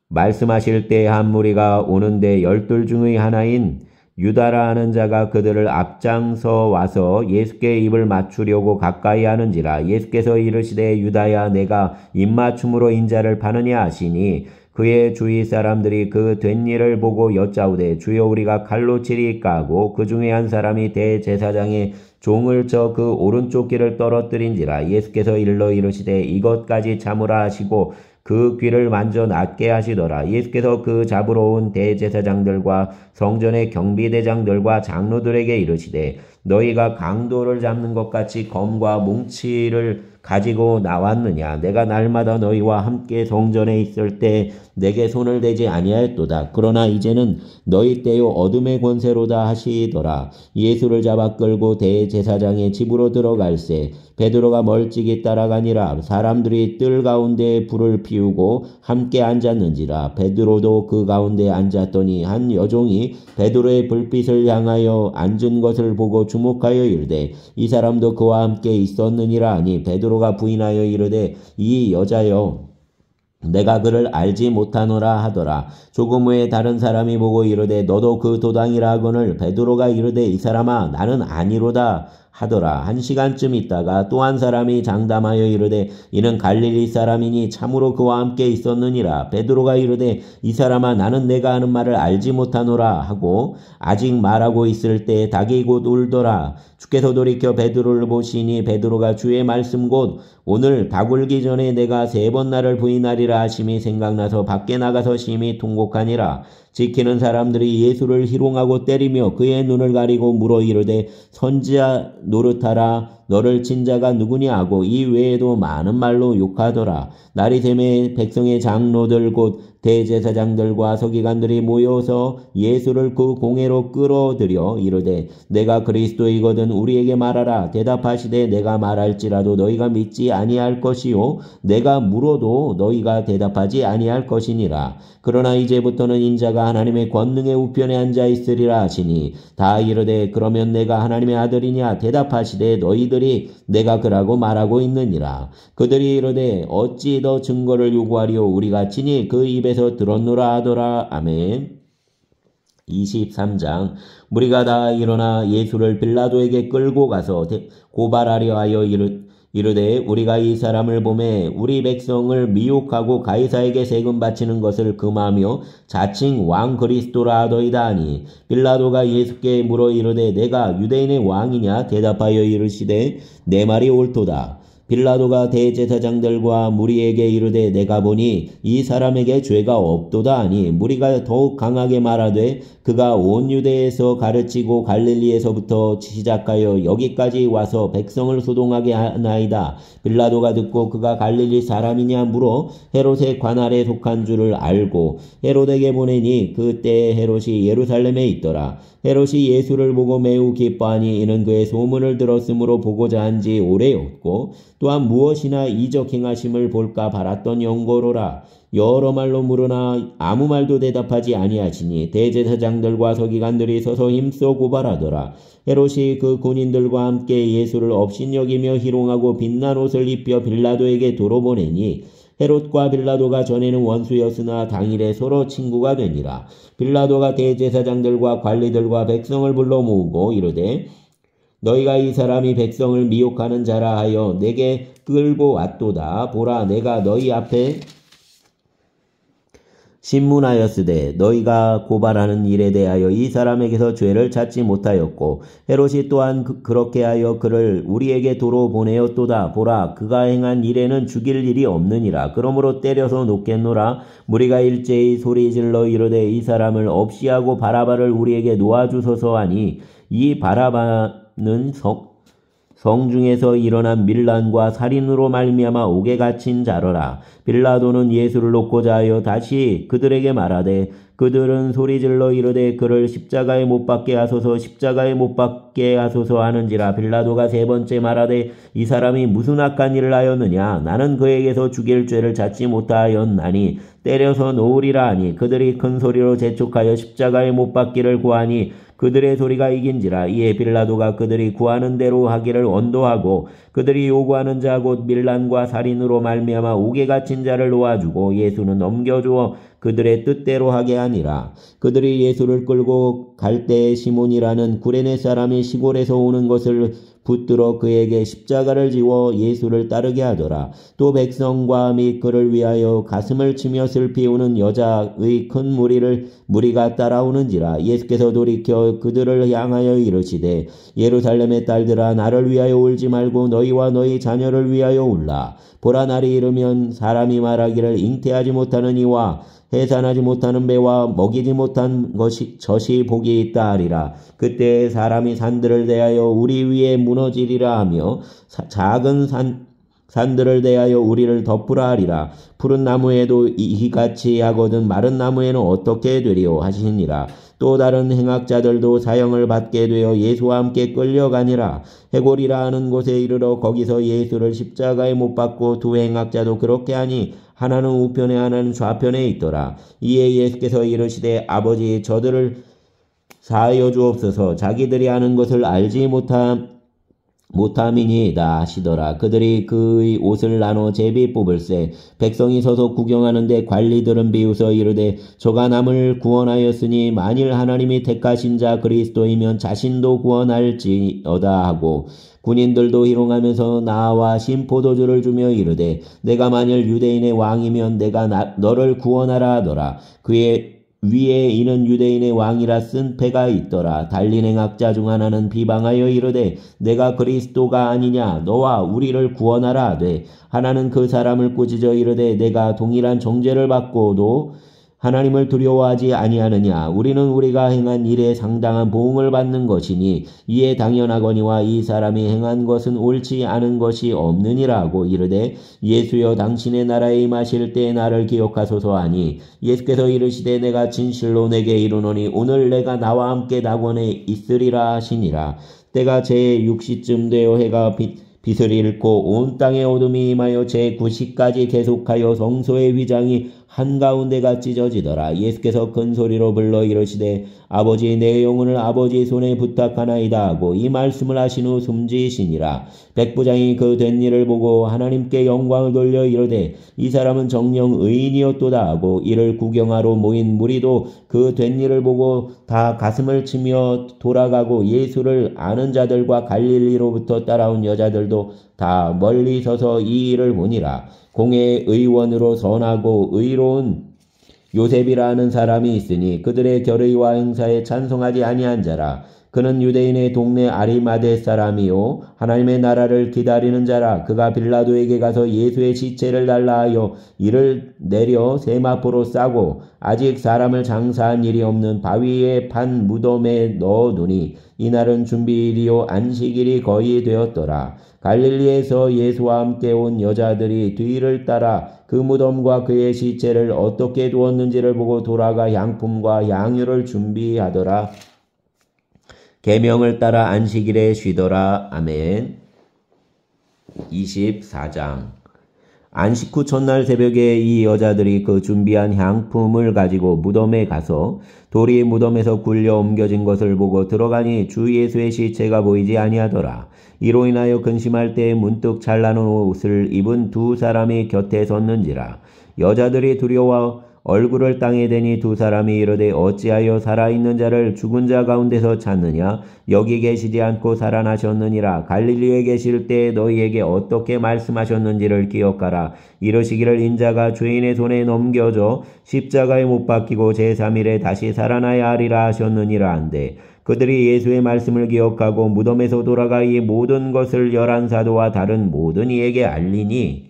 말씀하실 때 한 무리가 오는데 12 중의 하나인 유다라 하는 자가 그들을 앞장서 와서 예수께 입을 맞추려고 가까이 하는지라. 예수께서 이르시되 유다야 내가 입맞춤으로 인자를 파느냐 하시니 그의 주위 사람들이 그 된 일을 보고 여짜오되 주여 우리가 칼로 치리까 하고 그 중에 한 사람이 대제사장의 종을 쳐 그 오른쪽 귀를 떨어뜨린지라. 예수께서 일러 이르시되 이것까지 참으라 하시고 그 귀를 만져 낫게 하시더라. 예수께서 그 잡으러 온 대제사장들과 성전의 경비대장들과 장로들에게 이르시되 너희가 강도를 잡는 것 같이 검과 뭉치를 가지고 나왔느냐. 내가 날마다 너희와 함께 성전에 있을 때 내게 손을 대지 아니하였도다. 그러나 이제는 너희 때요 어둠의 권세로다 하시더라. 예수를 잡아 끌고 대제사장의 집으로 들어갈새 베드로가 멀찍이 따라가니라. 사람들이 뜰 가운데 불을 피우고 함께 앉았는지라. 베드로도 그 가운데 앉았더니 한 여종이 베드로의 불빛을 향하여 앉은 것을 보고 주목하여 이르되 이 사람도 그와 함께 있었느니라 하니 베드로가 부인하여 이르되 이 여자여 내가 그를 알지 못하노라 하더라. 조금 후에 다른 사람이 보고 이르되 너도 그 도당이라 하거늘 베드로가 이르되 이 사람아 나는 아니로다 하더라. 1시간쯤 있다가 또 한 사람이 장담하여 이르되 이는 갈릴리 사람이니 참으로 그와 함께 있었느니라. 베드로가 이르되 이 사람아 나는 내가 하는 말을 알지 못하노라 하고 아직 말하고 있을 때 닭이 곧 울더라. 주께서 돌이켜 베드로를 보시니 베드로가 주의 말씀 곧 오늘 닭 울기 전에 내가 3번 나를 부인하리라 하심이 생각나서 밖에 나가서 심히 통곡하니라. 지키는 사람들이 예수를 희롱하고 때리며 그의 눈을 가리고 물어 이르되 선지자 노릇하라 너를 친 자가 누구냐 하고 이 외에도 많은 말로 욕하더라. 날이 새매 백성의 장로들 곧 대제사장들과 서기관들이 모여서 예수를 그 공회로 끌어들여 이르되 내가 그리스도이거든 우리에게 말하라. 대답하시되 내가 말할지라도 너희가 믿지 아니할 것이요 내가 물어도 너희가 대답하지 아니할 것이니라. 그러나 이제부터는 인자가 하나님의 권능의 우편에 앉아 있으리라 하시니 다 이르되 그러면 내가 하나님의 아들이냐 대답하시되 너희들이 내가 그라고 말하고 있느니라. 그들이 이르되 어찌 더 증거를 요구하리요 우리가 친히 그 입에서 들었노라 하더라. 아멘. 23장 무리가 다 일어나 예수를 빌라도에게 끌고 가서 고발하려 하여 이르되 우리가 이 사람을 보매 우리 백성을 미혹하고 가이사에게 세금 바치는 것을 금하며 자칭 왕 그리스도라 하더이다 하니 빌라도가 예수께 물어 이르되 내가 유대인의 왕이냐 대답하여 이르시되 내 말이 옳도다. 빌라도가 대제사장들과 무리에게 이르되 내가 보니 이 사람에게 죄가 없도다 하니 무리가 더욱 강하게 말하되 그가 온 유대에서 가르치고 갈릴리에서부터 시작하여 여기까지 와서 백성을 소동하게 하나이다. 빌라도가 듣고 그가 갈릴리 사람이냐 물어 헤롯의 관할에 속한 줄을 알고 헤롯에게 보내니 그때 헤롯이 예루살렘에 있더라. 헤롯이 예수를 보고 매우 기뻐하니 이는 그의 소문을 들었으므로 보고자 한지 오래였고 또한 무엇이나 이적 행하심을 볼까 바랐던 영고로라. 여러 말로 물으나 아무 말도 대답하지 아니하시니 대제사장들과 서기관들이 서서 힘써 고발하더라. 헤롯이 그 군인들과 함께 예수를 업신여기며 희롱하고 빛난 옷을 입혀 빌라도에게 도로 보내니 헤롯과 빌라도가 전에는 원수였으나 당일에 서로 친구가 되니라. 빌라도가 대제사장들과 관리들과 백성을 불러 모으고 이르되 너희가 이 사람이 백성을 미혹하는 자라 하여 내게 끌고 왔도다. 보라 내가 너희 앞에 신문하였으되 너희가 고발하는 일에 대하여 이 사람에게서 죄를 찾지 못하였고 헤롯이 또한 그렇게 하여 그를 우리에게 도로 보내었도다. 보라 그가 행한 일에는 죽일 일이 없느니라. 그러므로 때려서 놓겠노라. 무리가 일제히 소리질러 이르되 이 사람을 없이하고 바라바를 우리에게 놓아주소서 하니 이 바라바는 성중에서 일어난 밀란과 살인으로 말미암아 옥에 갇힌 자러라. 빌라도는 예수를 놓고자 하여 다시 그들에게 말하되 그들은 소리질러 이르되 그를 십자가에 못 박게 하소서 십자가에 못 박게 하소서 하는지라. 빌라도가 세 번째 말하되 이 사람이 무슨 악한 일을 하였느냐. 나는 그에게서 죽일 죄를 찾지 못하였나니 때려서 놓으리라 하니 그들이 큰 소리로 재촉하여 십자가에 못 박기를 구하니 그들의 소리가 이긴지라. 이에 빌라도가 그들이 구하는 대로 하기를 언도하고 그들이 요구하는 자 곧 밀란과 살인으로 말미암아 옥에 갇힌 자를 놓아주고 예수는 넘겨주어 그들의 뜻대로 하게 하니라. 그들이 예수를 끌고 갈 때 시몬이라는 구레네 사람이 시골에서 오는 것을 붙들어 그에게 십자가를 지워 예수를 따르게 하더라. 또 백성과 및 그를 위하여 가슴을 치며 슬피 우는 여자의 큰 무리가 따라오는지라. 예수께서 돌이켜 그들을 향하여 이르시되 예루살렘의 딸들아 나를 위하여 울지 말고 너희와 너희 자녀를 위하여 울라. 보라 날이 이르면 사람이 말하기를 잉태하지 못하는 이와 해산하지 못하는 배와 먹이지 못한 젖이 복이 있다 하리라. 그때 사람이 산들을 대하여 우리 위에 무너지리라 하며 작은 산들을 대하여 우리를 덮으라 하리라. 푸른 나무에도 이같이 하거든 마른 나무에는 어떻게 되리요 하시니라. 또 다른 행악자들도 사형을 받게 되어 예수와 함께 끌려가니라. 해골이라 하는 곳에 이르러 거기서 예수를 십자가에 못 박고 두 행악자도 그렇게 하니 하나는 우편에 하나는 좌편에 있더라. 이에 예수께서 이르시되 아버지 저들을 사하여 주옵소서. 자기들이 하는 것을 알지 못함이니이다 하시더라. 그들이 그의 옷을 나눠 제비 뽑을세 백성이 서서 구경하는데 관리들은 비웃어 이르되 저가 남을 구원하였으니 만일 하나님이 택하신 자 그리스도이면 자신도 구원할지어다 하고 군인들도 희롱하면서 나와 신포도주를 주며 이르되 내가 만일 유대인의 왕이면 내가 너를 구원하라 하더라. 그의 위에 이는 유대인의 왕이라 쓴 패가 있더라. 달린 행악자 중 하나는 비방하여 이르되 내가 그리스도가 아니냐 너와 우리를 구원하라 하되 하나는 그 사람을 꾸짖어 이르되 내가 동일한 정죄를 받고도 하나님을 두려워하지 아니하느냐? 우리는 우리가 행한 일에 상당한 보응을 받는 것이니 이에 당연하거니와 이 사람이 행한 것은 옳지 않은 것이 없느니라 하고 이르되 예수여 당신의 나라에 임하실 때 나를 기억하소서 하니 예수께서 이르시되 내가 진실로 내게 이르노니 오늘 내가 나와 함께 낙원에 있으리라 하시니라. 때가 제6시쯤 되어 해가 빛을 잃고 온 땅에 어둠이 임하여 제9시까지 계속하여 성소의 휘장이 한가운데가 찢어지더라. 예수께서 큰 소리로 불러 이르시되 아버지 내 영혼을 아버지 손에 부탁하나이다 하고 이 말씀을 하신 후 숨지시니라. 백부장이 그 된 일을 보고 하나님께 영광을 돌려 이르되 이 사람은 정녕 의인이었도다 하고 이를 구경하러 모인 무리도 그 된 일을 보고 다 가슴을 치며 돌아가고 예수를 아는 자들과 갈릴리로부터 따라온 여자들도 다 멀리 서서 이 일을 보니라. 공의 의원으로 선하고 의로운 요셉이라는 사람이 있으니 그들의 결의와 행사에 찬송하지 아니한 자라. 그는 유대인의 동네 아리마대 사람이요 하나님의 나라를 기다리는 자라. 그가 빌라도에게 가서 예수의 시체를 달라 하여 이를 내려 세마포로 싸고 아직 사람을 장사한 일이 없는 바위에 판 무덤에 넣어두니 이날은 준비일이요 안식일이 거의 되었더라. 갈릴리에서 예수와 함께 온 여자들이 뒤를 따라 그 무덤과 그의 시체를 어떻게 두었는지를 보고 돌아가 향품과 향유를 준비하더라. 계명을 따라 안식일에 쉬더라. 아멘. 24장. 안식 후 첫날 새벽에 이 여자들이 그 준비한 향품을 가지고 무덤에 가서 돌이 무덤에서 굴려 옮겨진 것을 보고 들어가니 주 예수의 시체가 보이지 아니하더라. 이로 인하여 근심할 때에 문득 잘나는 옷을 입은 두 사람이 곁에 섰는지라. 여자들이 두려워 얼굴을 땅에 대니 두 사람이 이르되 어찌하여 살아있는 자를 죽은 자 가운데서 찾느냐? 여기 계시지 않고 살아나셨느니라. 갈릴리에 계실 때 너희에게 어떻게 말씀하셨는지를 기억하라. 이르시기를 인자가 죄인의 손에 넘겨져 십자가에 못 박히고 제3일에 다시 살아나야 하리라 하셨느니라 한데 그들이 예수의 말씀을 기억하고 무덤에서 돌아가 이 모든 것을 11사도와 다른 모든 이에게 알리니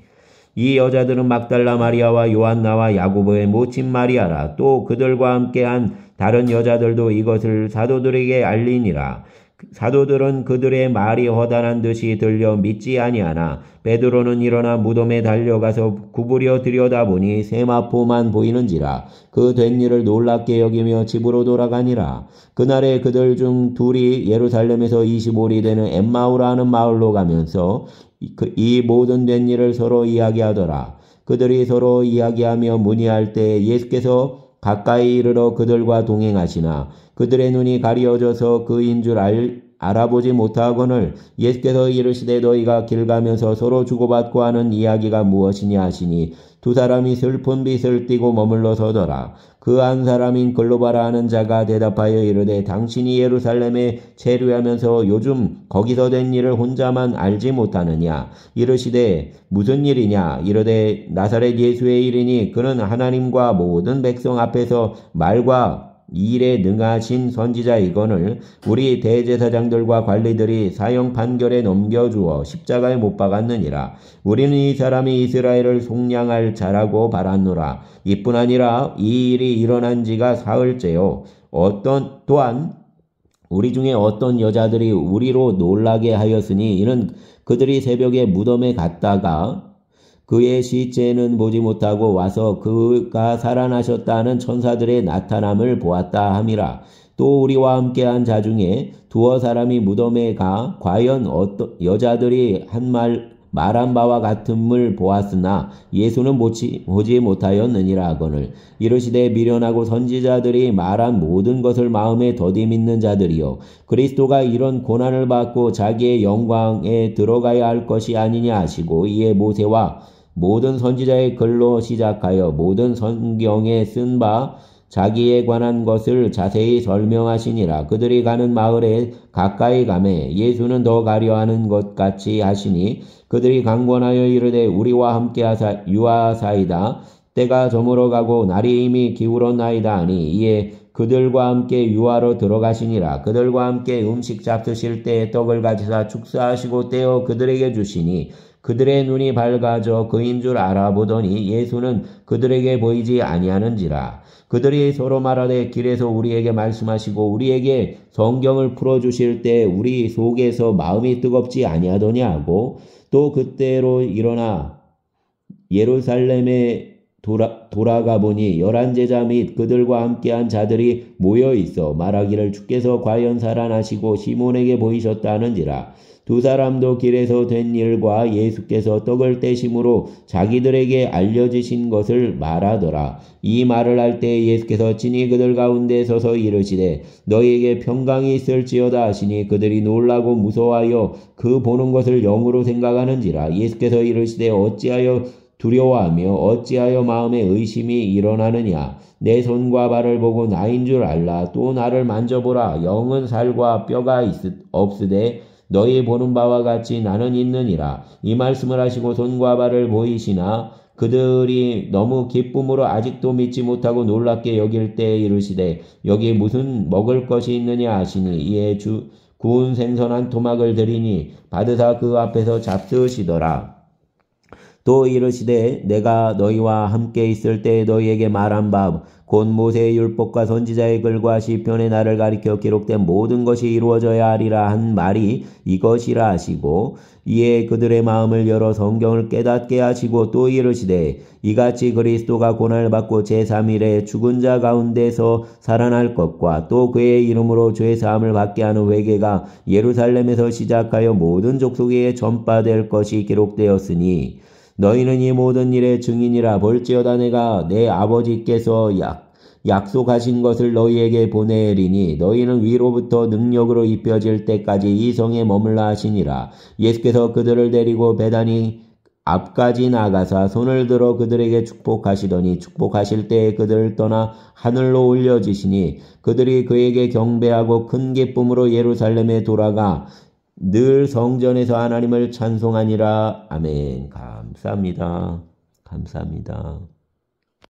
이 여자들은 막달라 마리아와 요한나와 야고보의 모친 마리아라. 또 그들과 함께한 다른 여자들도 이것을 사도들에게 알리니라. 사도들은 그들의 말이 허다한 듯이 들려 믿지 아니하나 베드로는 일어나 무덤에 달려가서 구부려 들여다보니 세마포만 보이는지라. 그 된 일을 놀랍게 여기며 집으로 돌아가니라. 그날에 그들 중 둘이 예루살렘에서 25리 되는 엠마오라는 마을로 가면서 이 모든 된 일을 서로 이야기하더라. 그들이 서로 이야기하며 문의할 때 예수께서 가까이 이르러 그들과 동행하시나 그들의 눈이 가려져서 그인 줄 알아보지 못하거늘 예수께서 이르시되 너희가 길 가면서 서로 주고받고 하는 이야기가 무엇이냐 하시니 두 사람이 슬픈 빛을 띠고 머물러 서더라. 그 한 사람인 글로바라 하는 자가 대답하여 이르되 당신이 예루살렘에 체류하면서 요즘 거기서 된 일을 혼자만 알지 못하느냐? 이르시되 무슨 일이냐? 이르되 나사렛 예수의 일이니 그는 하나님과 모든 백성 앞에서 말과 일에 능하신 선지자이거늘 우리 대제사장들과 관리들이 사형 판결에 넘겨주어 십자가에 못 박았느니라. 우리는 이 사람이 이스라엘을 속량할 자라고 바랐노라. 이뿐 아니라 이 일이 일어난 지가 사흘째요. 또한 우리 중에 어떤 여자들이 우리로 놀라게 하였으니 이는 그들이 새벽에 무덤에 갔다가 그의 시체는 보지 못하고 와서 그가 살아나셨다는 천사들의 나타남을 보았다 함이라. 또 우리와 함께한 자 중에 두어 사람이 무덤에 가 과연 어떤 여자들이 말한 바와 같음을 보았으나 예수는 보지 못하였느니라 하거늘 이르시되 미련하고 선지자들이 말한 모든 것을 마음에 더디 믿는 자들이요 그리스도가 이런 고난을 받고 자기의 영광에 들어가야 할 것이 아니냐 하시고 이에 모세와 모든 선지자의 글로 시작하여 모든 성경에 쓴 바 자기에 관한 것을 자세히 설명하시니라. 그들이 가는 마을에 가까이 가매 예수는 더 가려하는 것 같이 하시니 그들이 강권하여 이르되 우리와 함께 유하사이다. 때가 저물어가고 날이 이미 기울었나이다 하니 이에 그들과 함께 유하로 들어가시니라. 그들과 함께 음식 잡수실 때에 떡을 가지사 축사하시고 떼어 그들에게 주시니 그들의 눈이 밝아져 그인 줄 알아보더니 예수는 그들에게 보이지 아니하는지라. 그들이 서로 말하되 길에서 우리에게 말씀하시고 우리에게 성경을 풀어주실 때 우리 속에서 마음이 뜨겁지 아니하더냐 하고, 또 그때로 일어나 예루살렘에 돌아가 보니 11제자 및 그들과 함께한 자들이 모여 있어 말하기를 주께서 과연 살아나시고 시몬에게 보이셨다 하는지라. 두 사람도 길에서 된 일과 예수께서 떡을 떼심으로 자기들에게 알려주신 것을 말하더라. 이 말을 할 때 예수께서 친히 그들 가운데 서서 이르시되 너희에게 평강이 있을지어다 하시니 그들이 놀라고 무서워하여 그 보는 것을 영으로 생각하는지라. 예수께서 이르시되 어찌하여 두려워하며 어찌하여 마음에 의심이 일어나느냐. 내 손과 발을 보고 나인 줄 알라. 또 나를 만져보라. 영은 살과 뼈가 없으되 너희 보는 바와 같이 나는 있느니라. 이 말씀을 하시고 손과 발을 보이시나 그들이 너무 기쁨으로 아직도 믿지 못하고 놀랍게 여길 때 이르시되 여기 무슨 먹을 것이 있느냐 하시니 이에 구운 생선 한 토막을 드리니 받으사 그 앞에서 잡수시더라. 또 이르시되 내가 너희와 함께 있을 때 너희에게 말한 바 곧 모세의 율법과 선지자의 글과 시편의 나를 가리켜 기록된 모든 것이 이루어져야 하리라 한 말이 이것이라 하시고, 이에 그들의 마음을 열어 성경을 깨닫게 하시고 또 이르시되 이같이 그리스도가 고난을 받고 제3일에 죽은 자 가운데서 살아날 것과 또 그의 이름으로 죄 사함을 받게 하는 회개가 예루살렘에서 시작하여 모든 족속에 전파될 것이 기록되었으니 너희는 이 모든 일의 증인이라. 볼지어다 내가 내 아버지께서 약속하신 것을 너희에게 보내리니 너희는 위로부터 능력으로 입혀질 때까지 이 성에 머물라 하시니라. 예수께서 그들을 데리고 베다니 앞까지 나가사 손을 들어 그들에게 축복하시더니 축복하실 때에 그들을 떠나 하늘로 올려지시니 그들이 그에게 경배하고 큰 기쁨으로 예루살렘에 돌아가 늘 성전에서 하나님을 찬송하니라. 아멘. 감사합니다. 감사합니다.